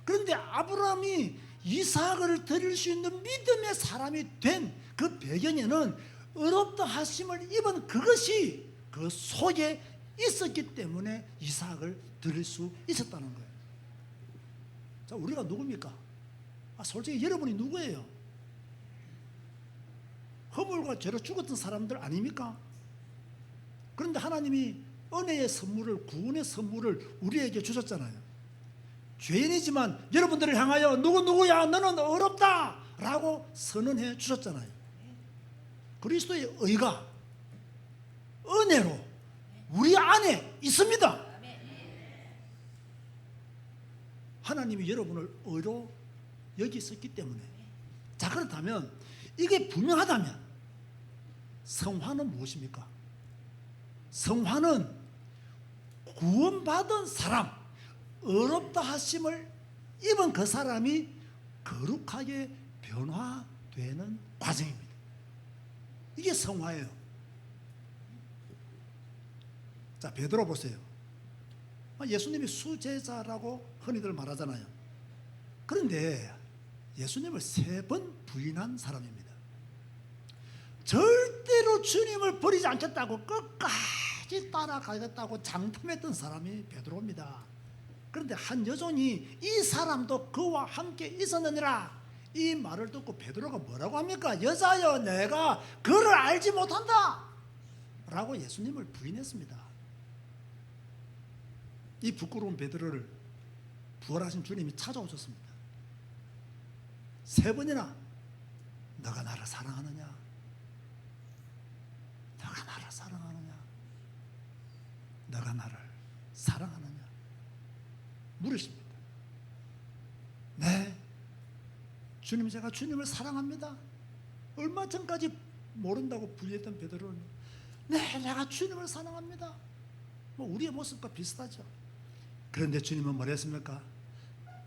그런데 아브라함이 이삭을 드릴 수 있는 믿음의 사람이 된 그 배경에는 어렵다 하심을 입은 그것이 그 속에 있었기 때문에 이삭을 드릴 수 있었다는 거예요. 자, 우리가 누굽니까? 솔직히 여러분이 누구예요? 허물과 죄로 죽었던 사람들 아닙니까? 그런데 하나님이 은혜의 선물을, 구원의 선물을 우리에게 주셨잖아요. 죄인이지만 여러분들을 향하여 누구야 너는 어렵다 라고 선언해 주셨잖아요. 그리스도의 의가 은혜로 우리 안에 있습니다. 하나님이 여러분을 의로 여기셨기 때문에. 자, 그렇다면 이게 분명하다면 성화는 무엇입니까? 성화는 구원받은 사람, 어렵다 하심을 입은 그 사람이 거룩하게 변화되는 과정입니다. 이게 성화예요. 자, 베드로 보세요. 예수님이 수제자라고 흔히들 말하잖아요. 그런데 예수님을 3번 부인한 사람입니다. 절대로 주님을 버리지 않겠다고 끝까지 따라가겠다고 장담했던 사람이 베드로입니다. 그런데 한 여종이 이 사람도 그와 함께 있었느니라, 이 말을 듣고 베드로가 뭐라고 합니까? 여자여, 내가 그를 알지 못한다 라고 예수님을 부인했습니다. 이 부끄러운 베드로를 부활하신 주님이 찾아오셨습니다. 3번이나 너가 나를 사랑하느냐? 너가 나를 사랑하느냐? 너가 나를 사랑하느냐? 물으십니다. 네, 주님, 제가 주님을 사랑합니다. 얼마 전까지 모른다고 부인했던 베드로는 네, 내가 주님을 사랑합니다. 우리의 모습과 비슷하죠. 그런데 주님은 뭐라 했습니까?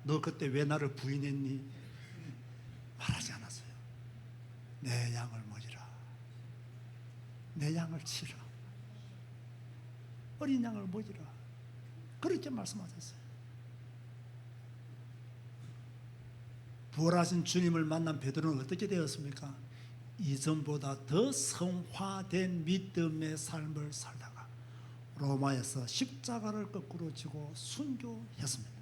너 그때 왜 나를 부인했니? 말하지 않았어요. 내 양을 먹이라. 내 양을 치라. 어린 양을 먹이라. 그렇게 말씀하셨어요. 부활하신 주님을 만난 베드로는 어떻게 되었습니까? 이전보다 더 성화된 믿음의 삶을 살다가 로마에서 십자가를 거꾸로 지고 순교했습니다.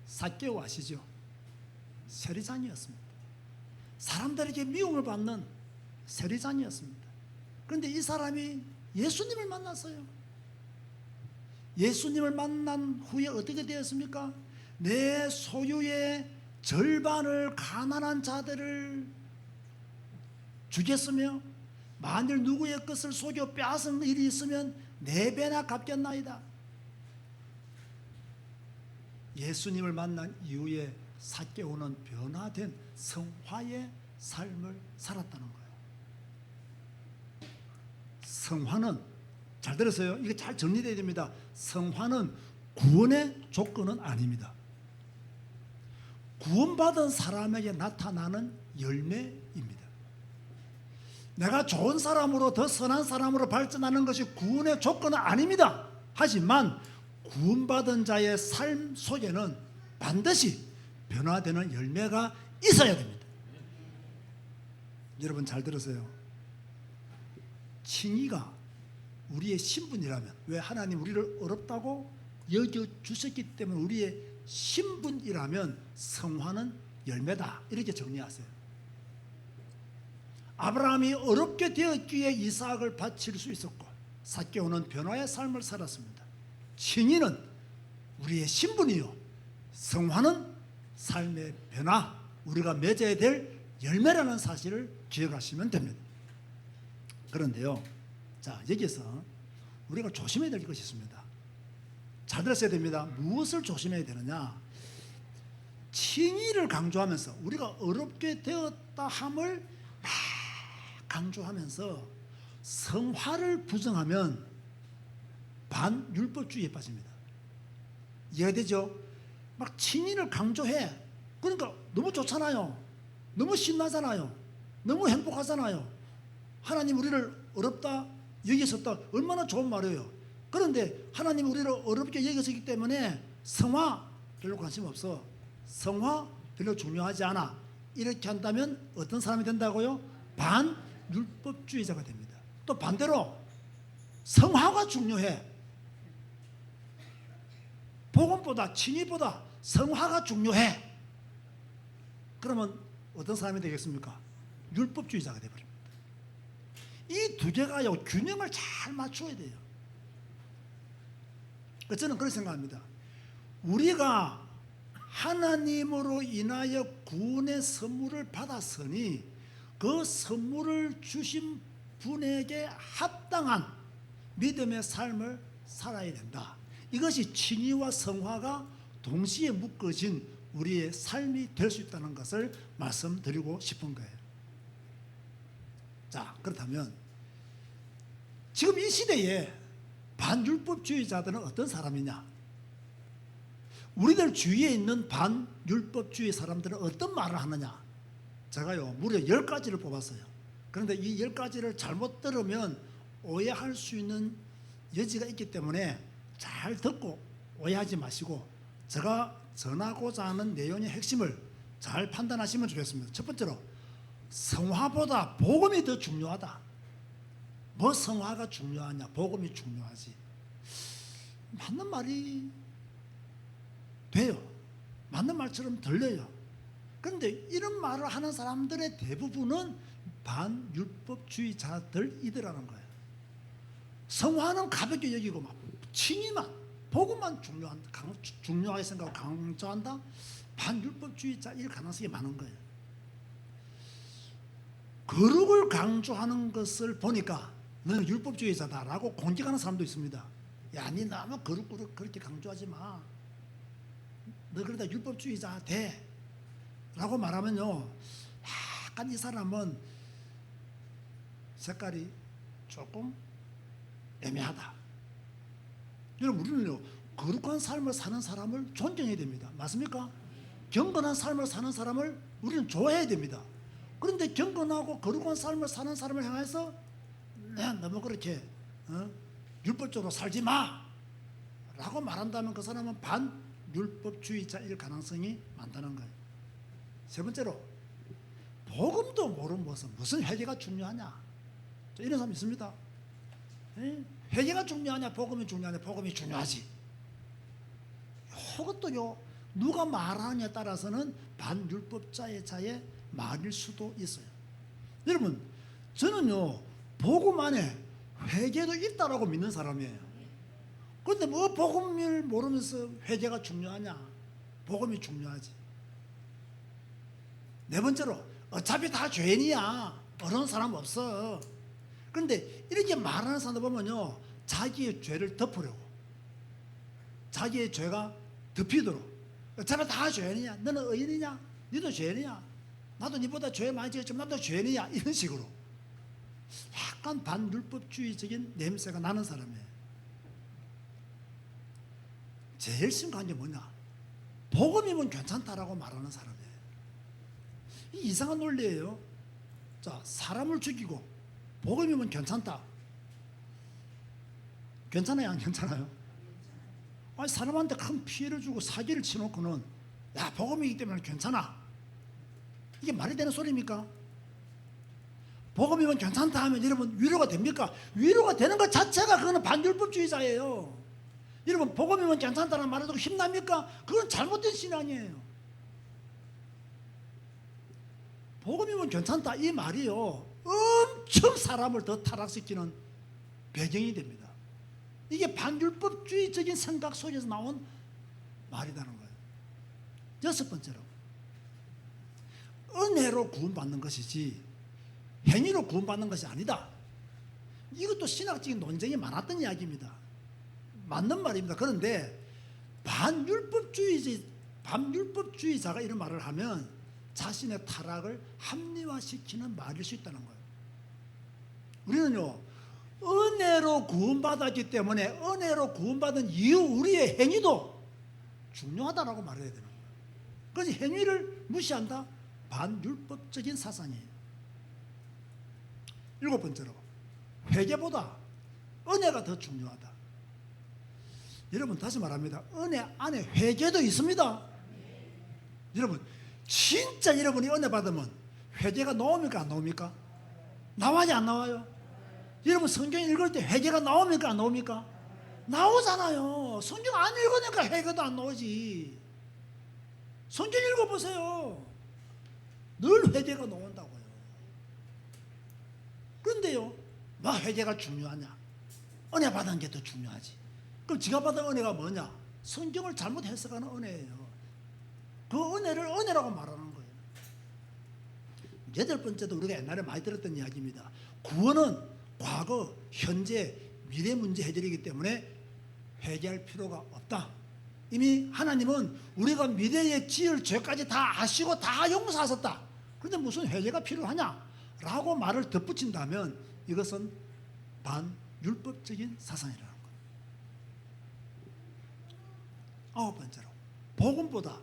삭개오 아시죠? 세리장이었습니다. 사람들에게 미움을 받는 세리장이었습니다. 그런데 이 사람이 예수님을 만났어요. 예수님을 만난 후에 어떻게 되었습니까? 내 소유의 절반을 가난한 자들을 주겠으며 만일 누구의 것을 속여 빼앗은 일이 있으면 4배나 갚겠나이다. 예수님을 만난 이후에 삭개오는 변화된 성화의 삶을 살았다는 거예요. 성화는, 잘 들으세요. 이게 잘 정리되어야 됩니다. 성화는 구원의 조건은 아닙니다. 구원받은 사람에게 나타나는 열매입니다. 내가 좋은 사람으로, 더 선한 사람으로 발전하는 것이 구원의 조건은 아닙니다. 하지만 구원받은 자의 삶 속에는 반드시 변화되는 열매가 있어야 됩니다. 여러분 잘 들으세요. 칭의가 우리의 신분이라면, 왜 하나님 우리를 어렵다고 여겨주셨기 때문에 우리의 신분이라면 성화는 열매다, 이렇게 정리하세요. 아브라함이 어렵게 되었기에 이삭을 바칠 수 있었고 삭개오는 변화의 삶을 살았습니다. 칭의는 우리의 신분이요, 성화는 삶의 변화, 우리가 맺어야 될 열매라는 사실을 기억하시면 됩니다. 그런데요, 자, 여기서 우리가 조심해야 될 것이 있습니다. 잘 들으셔야 됩니다. 무엇을 조심해야 되느냐? 칭의를 강조하면서 우리가 어렵게 되었다 함을 강조하면서 성화를 부정하면 반율법주의에 빠집니다. 이해되죠? 막 칭의를 강조해. 그러니까 너무 좋잖아요. 너무 신나잖아요. 너무 행복하잖아요. 하나님 우리를 어렵다 여기셨다, 얼마나 좋은 말이에요. 그런데 하나님 우리를 어렵게 여기셨기 때문에 성화 별로 관심 없어, 성화 별로 중요하지 않아, 이렇게 한다면 어떤 사람이 된다고요? 반율법주의자가 됩니다. 또 반대로 성화가 중요해. 복음보다 진리보다 성화가 중요해. 그러면 어떤 사람이 되겠습니까? 율법주의자가 되어버립니다. 이 두 개가요, 균형을 잘 맞춰야 돼요. 저는 그렇게 생각합니다. 우리가 하나님으로 인하여 구원의 선물을 받았으니 그 선물을 주신 분에게 합당한 믿음의 삶을 살아야 된다. 이것이 진리와 성화가 동시에 묶어진 우리의 삶이 될 수 있다는 것을 말씀드리고 싶은 거예요. 자, 그렇다면 지금 이 시대에 반율법주의자들은 어떤 사람이냐? 우리들 주위에 있는 반율법주의 사람들은 어떤 말을 하느냐? 제가요, 무려 10가지를 뽑았어요. 그런데 이 10가지를 잘못 들으면 오해할 수 있는 여지가 있기 때문에 잘 듣고 오해하지 마시고 제가 전하고자 하는 내용의 핵심을 잘 판단하시면 좋겠습니다. 첫 번째로, 성화보다 복음이 더 중요하다. 뭐 성화가 중요하냐? 복음이 중요하지. 맞는 말이 돼요. 맞는 말처럼 들려요. 그런데 이런 말을 하는 사람들의 대부분은 반율법주의자들이더라는 거예요. 성화는 가볍게 여기고 막 칭의만, 복음만 중요하게 생각하고 강조한다? 반율법주의자일 가능성이 많은 거예요. 거룩을 강조하는 것을 보니까 너는 율법주의자다라고 공격하는 사람도 있습니다. 야, 니 너무 거룩을 그렇게 강조하지 마. 너 그러다 율법주의자 돼. 라고 말하면요, 약간 이 사람은 색깔이 조금 애매하다. 여러분, 우리는요, 거룩한 삶을 사는 사람을 존경해야 됩니다. 맞습니까? 경건한 삶을 사는 사람을 우리는 좋아해야 됩니다. 그런데 경건하고 거룩한 삶을 사는 사람을 향해서 너무 그렇게 율법적으로 살지 마 라고 말한다면 그 사람은 반율법주의자일 가능성이 많다는 거예요. 세 번째로, 복음도 모르는 무슨 회개가 중요하냐? 이런 사람 있습니다. 회개가 중요하냐? 복음이 중요하냐? 복음이 중요하지. 이것도요, 누가 말하느냐에 따라서는 반율법자의 말일 수도 있어요. 여러분, 저는요, 복음 안에 회개도 있다라고 믿는 사람이에요. 그런데 뭐 복음을 모르면서 회개가 중요하냐? 복음이 중요하지. 네 번째로, 어차피 다 죄인이야. 어려운 사람 없어. 그런데 이렇게 말하는 사람들 보면요, 자기의 죄를 덮으려고, 자기의 죄가 덮이도록, 어차피 다 죄인이야. 너는 의인이냐? 너도 죄인이야. 나도 니보다 죄 많이 지었지만 나도 죄인이야. 이런 식으로 약간 반율법주의적인 냄새가 나는 사람이에요. 제일 심각한 게 뭐냐? 복음이면 괜찮다라고 말하는 사람이에요. 이 이상한 논리예요. 자, 사람을 죽이고 복음이면 괜찮다. 괜찮아요? 안 괜찮아요? 아니, 사람한테 큰 피해를 주고 사기를 치놓고는 야, 복음이기 때문에 괜찮아. 이게 말이 되는 소리입니까? 복음이면 괜찮다 하면 여러분 위로가 됩니까? 위로가 되는 것 자체가 그거는 반율법주의자예요. 여러분, 복음이면 괜찮다는 말을 듣고 힘납니까? 그건 잘못된 신앙이에요. 복음이면 괜찮다 이 말이요, 엄청 사람을 더 타락시키는 배경이 됩니다. 이게 반율법주의적인 생각 속에서 나온 말이라는 거예요. 여섯 번째로, 은혜로 구원받는 것이지 행위로 구원받는 것이 아니다. 이것도 신학적인 논쟁이 많았던 이야기입니다. 맞는 말입니다. 그런데 반율법주의자가 이런 말을 하면 자신의 타락을 합리화시키는 말일 수 있다는 거예요. 우리는요, 은혜로 구원받았기 때문에 은혜로 구원받은 이후 우리의 행위도 중요하다라고 말해야 되는 거예요. 그래서 행위를 무시한다? 반율법적인 사상이에요. 일곱 번째로, 회개보다 은혜가 더 중요하다. 여러분, 다시 말합니다. 은혜 안에 회개도 있습니다. 여러분, 진짜 여러분이 은혜 받으면 회개가 나옵니까? 안 나옵니까? 나와야 안 나와요? 여러분 성경 읽을 때 회개가 나옵니까 안 나옵니까? 나오잖아요. 성경 안 읽으니까 회개도 안 나오지. 성경 읽어보세요. 늘 회개가 나온다고요. 그런데요, 막 회개가 중요하냐? 은혜 받은 게 더 중요하지. 그럼 지가 받은 은혜가 뭐냐? 성경을 잘못 해석하는 은혜예요. 그 은혜를 은혜라고 말하는 거예요. 여덟 번째도 우리가 옛날에 많이 들었던 이야기입니다. 구원은 과거, 현재, 미래 문제 해결이기 때문에 회개할 필요가 없다. 이미 하나님은 우리가 미래에 지을 죄까지 다 아시고 다 용서하셨다. 그런데 무슨 회개가 필요하냐? 라고 말을 덧붙인다면 이것은 반율법적인 사상이라는 거예요. 아홉 번째로, 복음보다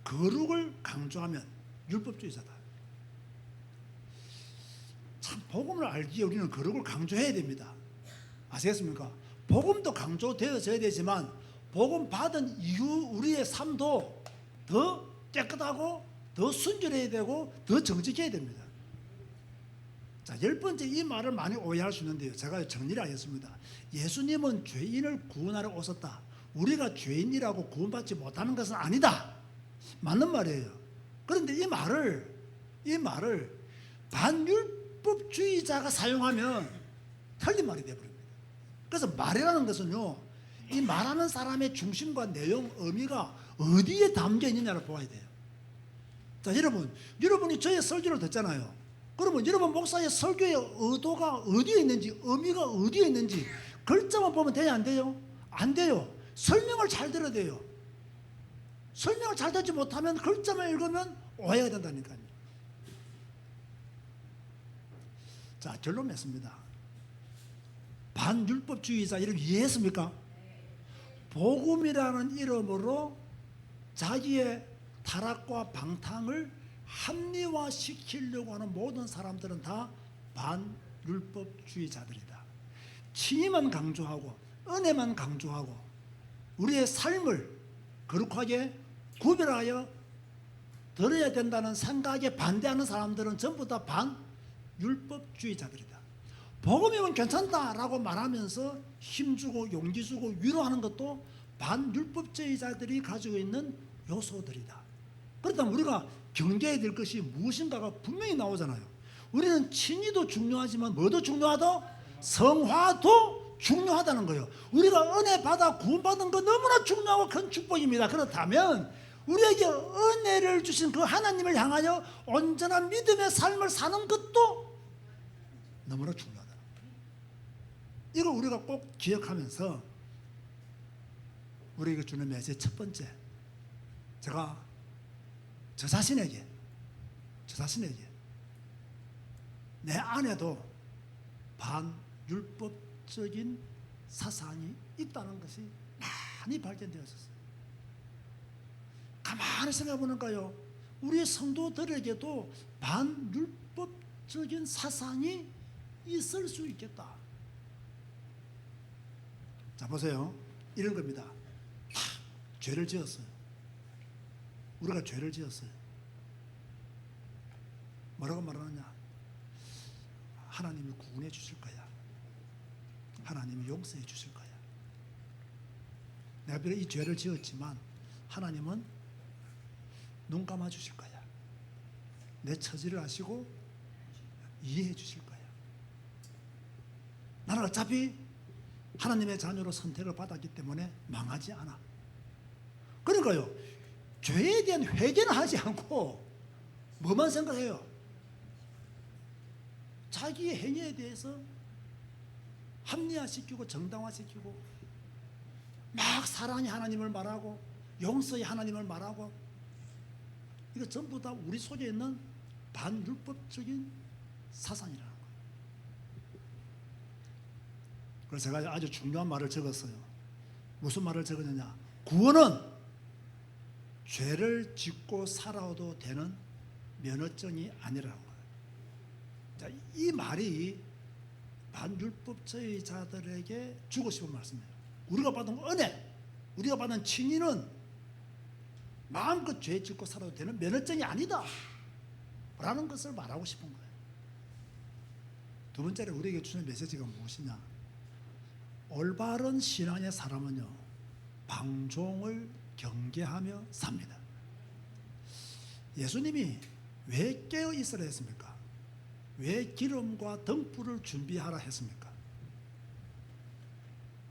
거룩을 강조하면 율법주의자다. 참, 복음을 알기에 우리는 거룩을 강조해야 됩니다. 아시겠습니까? 복음도 강조되어져야 되지만 복음 받은 이후 우리의 삶도 더 깨끗하고 더 순결해야 되고 더 정직해야 됩니다. 자, 열 번째, 이 말을 많이 오해할 수 있는데요. 제가 정리를 하겠습니다. 예수님은 죄인을 구원하러 오셨다. 우리가 죄인이라고 구원받지 못하는 것은 아니다. 맞는 말이에요. 그런데 이 말을 반율법주의자가 사용하면 틀린 말이 되어버립니다. 그래서 말이라는 것은요, 이 말하는 사람의 중심과 내용, 의미가 어디에 담겨 있느냐를 보아야 돼요. 자, 여러분이 저의 설교를 듣잖아요. 그러면 여러분 목사의 설교의 의도가 어디에 있는지, 의미가 어디에 있는지 글자만 보면 되냐 안 돼요? 안 돼요. 설명을 잘 들어야 돼요. 설명을 잘 듣지 못하면 글자만 읽으면 오해가 된다니까요. 자, 결론 맺습니다. 반율법주의자 이름 이해했습니까? 복음이라는 이름으로 자기의 타락과 방탕을 합리화시키려고 하는 모든 사람들은 다 반율법주의자들이다. 진리만 강조하고 은혜만 강조하고 우리의 삶을 거룩하게 구별하여 들어야 된다는 생각에 반대하는 사람들은 전부 다 반율법주의자들이다. 복음이면 괜찮다라고 말하면서 힘주고 용기 주고 위로하는 것도 반율법주의자들이 가지고 있는 요소들이다. 그렇다면 우리가 경계해야 될 것이 무엇인가가 분명히 나오잖아요. 우리는 친위도 중요하지만 뭐도 중요하다? 성화도 중요하다는 거예요. 우리가 은혜 받아 구원받은 거 너무나 중요하고 큰 축복입니다. 그렇다면 우리에게 은혜를 주신 그 하나님을 향하여 온전한 믿음의 삶을 사는 것도 너무나 중요하다. 이걸 우리가 꼭 기억하면서 우리에게 주는 메시지 첫 번째, 제가 저 자신에게 내 안에도 반율법적인 사상이 있다는 것이 많이 발견되었었어요. 가만히 생각해 보니까요, 우리 성도들에게도 반율법적인 사상이 있을 수 있겠다. 자, 보세요. 이런 겁니다. 죄를 지었어요. 우리가 죄를 지었어요. 뭐라고 말하느냐? 하나님이 구원해 주실 거야. 하나님이 용서해 주실 거야. 내가 비록 이 죄를 지었지만 하나님은 눈 감아 주실 거야. 내 처지를 아시고 이해해 주실 거야. 나는 어차피 하나님의 자녀로 선택을 받았기 때문에 망하지 않아. 그러니까요, 죄에 대한 회개는 하지 않고 뭐만 생각해요? 자기의 행위에 대해서 합리화시키고 정당화시키고 막 사랑의 하나님을 말하고 용서의 하나님을 말하고, 이거 전부 다 우리 속에 있는 반율법적인 사상이라는 거예요. 그래서 제가 아주 중요한 말을 적었어요. 무슨 말을 적었느냐? 구원은 죄를 짓고 살아도 되는 면허증이 아니라는 거예요. 자, 이 말이 반율법주의자들에게 주고 싶은 말씀이에요. 우리가 받은 은혜, 우리가 받은 칭의는 마음껏 죄 짓고 살아도 되는 면허증이 아니다 라는 것을 말하고 싶은 거예요. 두 번째로 우리에게 주는 메시지가 무엇이냐? 올바른 신앙의 사람은요, 방종을 경계하며 삽니다. 예수님이 왜 깨어 있으라 했습니까? 왜 기름과 등불을 준비하라 했습니까?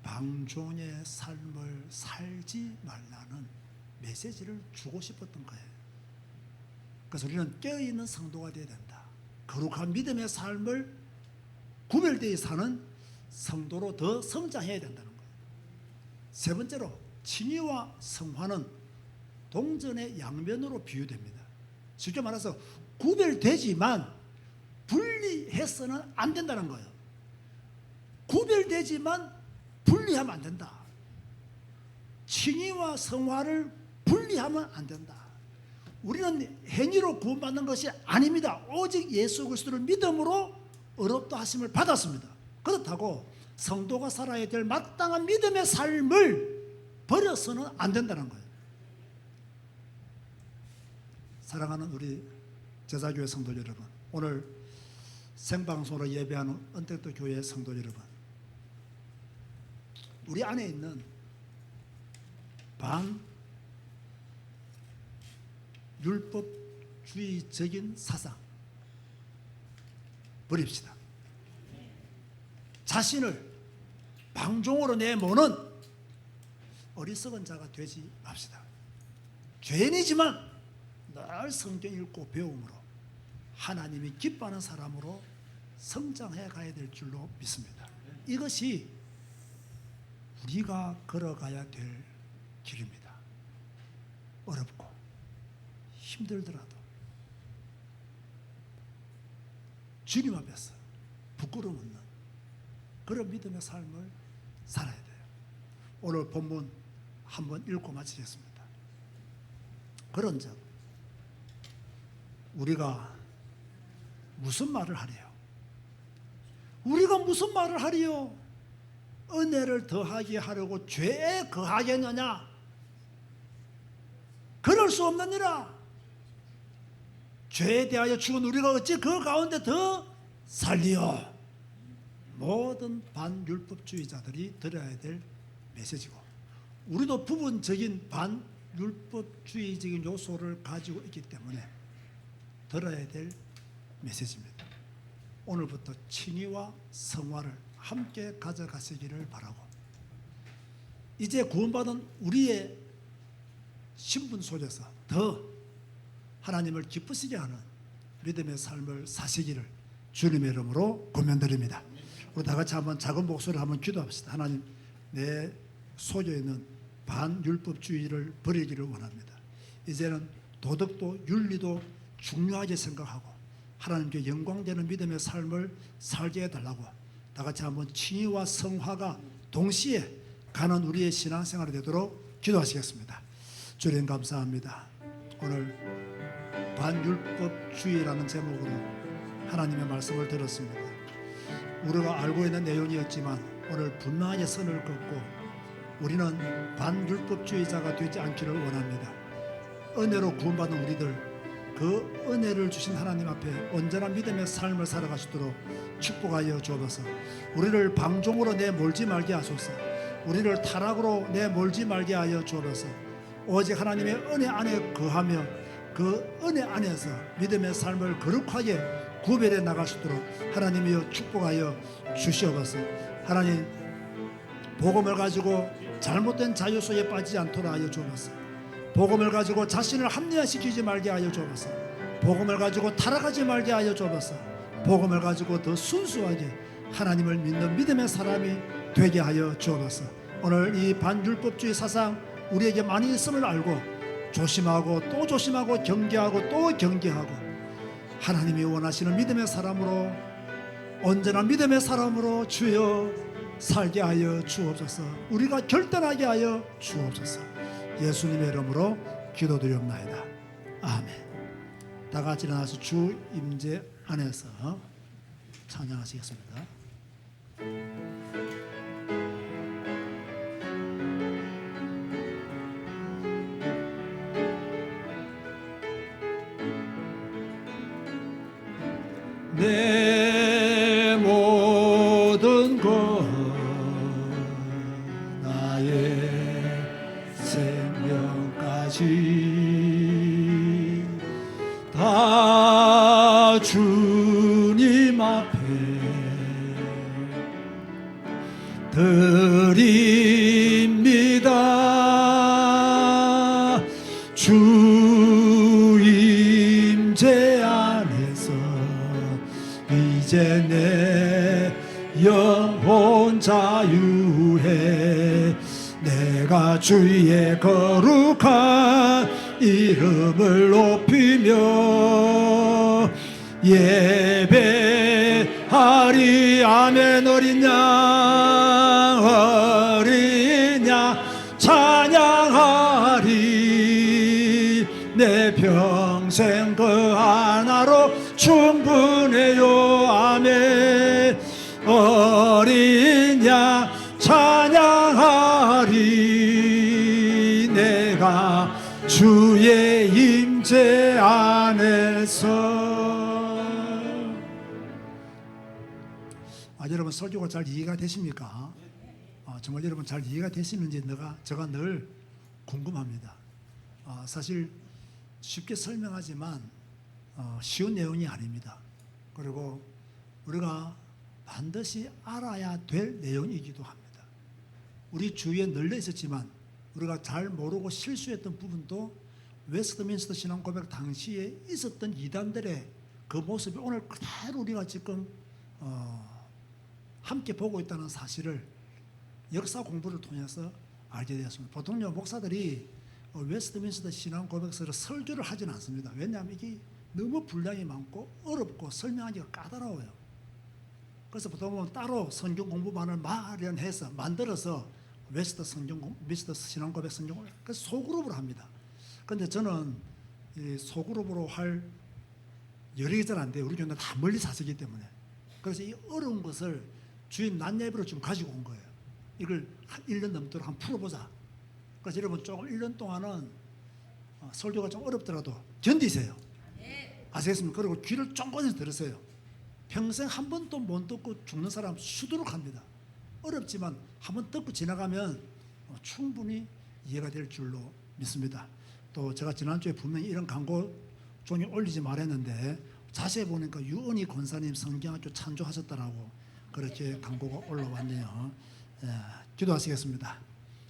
방종의 삶을 살지 말라는 메시지를 주고 싶었던 거예요. 그래서 우리는 깨어있는 성도가 되어야 된다. 거룩한 믿음의 삶을 구별되어 사는 성도로 더 성장해야 된다는 거예요. 세 번째로 칭의와 성화는 동전의 양면으로 비유됩니다. 쉽게 말해서 구별되지만 분리해서는 안 된다는 거예요. 구별되지만 분리하면 안 된다. 칭의와 성화를 분리하면 안 된다. 우리는 행위로 구원받는 것이 아닙니다. 오직 예수 그리스도를 믿음으로 의롭다 하심을 받았습니다. 그렇다고 성도가 살아야 될 마땅한 믿음의 삶을 버려서는 안 된다는 거예요. 사랑하는 우리 제자교회 성도 여러분, 오늘 생방송으로 예배하는 언택트 교회 성도 여러분, 우리 안에 있는 반율법주의적인 사상 버립시다. 자신을 방종으로 내모는 어리석은 자가 되지 맙시다. 죄인이지만 늘 성경 읽고 배움으로 하나님이 기뻐하는 사람으로 성장해 가야 될 줄로 믿습니다. 이것이 우리가 걸어가야 될 길입니다. 어렵고 힘들더라도 주님 앞에서 부끄러움 없는 그런 믿음의 삶을 살아야 돼요. 오늘 본문 한번 읽고 마치겠습니다. 그런즉 우리가 무슨 말을 하리요? 우리가 무슨 말을 하리요? 은혜를 더하게 하려고 죄에 거하겠느냐? 그럴 수 없느니라. 죄에 대하여 죽은 우리가 어찌 그 가운데 더 살리요? 모든 반율법주의자들이 들어야 될 메시지고, 우리도 부분적인 반율법주의적인 요소를 가지고 있기 때문에 들어야 될 메시지입니다. 오늘부터 칭의와 성화를 함께 가져가시기를 바라고, 이제 구원받은 우리의 신분 속에서 더 하나님을 기쁘시게 하는 믿음의 삶을 사시기를 주님의 이름으로 권면드립니다. 우리 다 같이 한번 작은 목소리로 한번 기도합시다. 하나님, 내 속에 있는 반율법주의를 버리기를 원합니다. 이제는 도덕도 윤리도 중요하게 생각하고 하나님께 영광되는 믿음의 삶을 살게 해달라고 다 같이 한번 칭의와 성화가 동시에 가는 우리의 신앙생활이 되도록 기도하시겠습니다. 주님 감사합니다. 오늘 반율법주의라는 제목으로 하나님의 말씀을 들었습니다. 우리가 알고 있는 내용이었지만 오늘 분명하게 선을 긋고 우리는 반율법주의자가 되지 않기를 원합니다. 은혜로 구원받은 우리들, 그 은혜를 주신 하나님 앞에 온전한 믿음의 삶을 살아갈 수 있도록 축복하여 주옵소서. 우리를 방종으로 내몰지 말게 하소서. 우리를 타락으로 내몰지 말게 하여 주옵소서. 오직 하나님의 은혜 안에 거하며 그 은혜 안에서 믿음의 삶을 거룩하게 구별해 나갈 수 있도록 하나님이여 축복하여 주시옵소서. 하나님, 복음을 가지고 잘못된 자유소에 빠지지 않도록 하여 주옵소서. 복음을 가지고 자신을 합리화시키지 말게 하여 주옵소서. 복음을 가지고 타락하지 말게 하여 주옵소서. 복음을 가지고 더 순수하게 하나님을 믿는 믿음의 사람이 되게 하여 주옵소서. 오늘 이 반율법주의 사상 우리에게 많이 있음을 알고 조심하고 또 조심하고 경계하고 또 경계하고 하나님이 원하시는 믿음의 사람으로, 온전한 믿음의 사람으로 주여 살게 하여 주옵소서. 우리가 결단하게 하여 주옵소서. 예수님의 이름으로 기도드리옵나이다. 아멘. 다 같이 일어나서 주 임재 안에서 찬양하시겠습니다. 내 몸 드립니다. 주 임재 안에서 이제 내 영혼 자유해. 내가 주의 거룩한 이름을 높이며 예배하리. 아멘. 어린 양 찬양하리. 내 평생 그 하나로 충분해요. 아멘. 어린 양 찬양하리. 내가 주의 임재 안에서. 여러분 설교가 잘 이해가 되십니까? 정말 여러분 잘 이해가 되시는지 제가 늘 궁금합니다. 사실 쉽게 설명하지만 쉬운 내용이 아닙니다. 그리고 우리가 반드시 알아야 될 내용이기도 합니다. 우리 주위에 널려 있었지만 우리가 잘 모르고 실수했던 부분도 웨스트민스터 신앙 고백 당시에 있었던 이단들의 그 모습이 오늘 그대로 우리가 지금 함께 보고 있다는 사실을 역사 공부를 통해서 알게 되었습니다. 보통요 목사들이 웨스트민스터 신앙 고백서를 설교를 하지는 않습니다. 왜냐하면 이게 너무 분량이 많고 어렵고 설명하기가 까다로워요. 그래서 보통은 따로 성경 공부반을 마련해서 만들어서 미스터 신앙 고백 성경을 그래서 소그룹으로 합니다. 그런데 저는 이 소그룹으로 할 여력이 잘 안 돼요. 우리 교회는 다 멀리 사시기 때문에. 그래서 이 어려운 것을 주인 낮 예배로 지금 가지고 온 거예요. 이걸 한 1년 넘도록 한번 풀어보자. 그래서 여러분 조금 1년 동안은 설교가 좀 어렵더라도 견디세요. 아시겠습니까? 그리고 귀를 쫑긋해서 들으세요. 평생 한 번도 못 듣고 죽는 사람 수두룩 합니다. 어렵지만 한 번 듣고 지나가면 충분히 이해가 될 줄로 믿습니다. 또 제가 지난주에 분명히 이런 광고 종이 올리지 말했는데 자세히 보니까 유은희 권사님 성경학교 찬조하셨다라고 그렇게 광고가 올라왔네요. 기도하시겠습니다.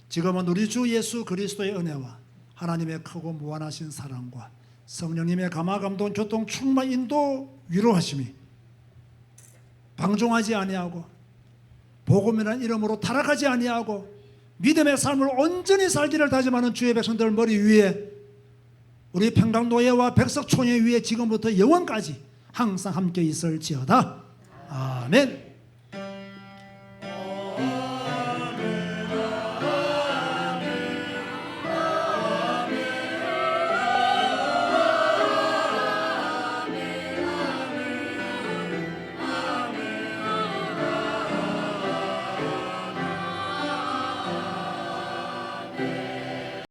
지금은 우리 주 예수 그리스도의 은혜와 하나님의 크고 무한하신 사랑과 성령님의 감화감동 교통 충만 인도 위로하심이 방종하지 아니하고 복음이라는 이름으로 타락하지 아니하고 믿음의 삶을 온전히 살기를 다짐하는 주의 백성들 머리 위에 우리 평강노예와 백석촌예 위에 지금부터 영원까지 항상 함께 있을지어다. 아멘.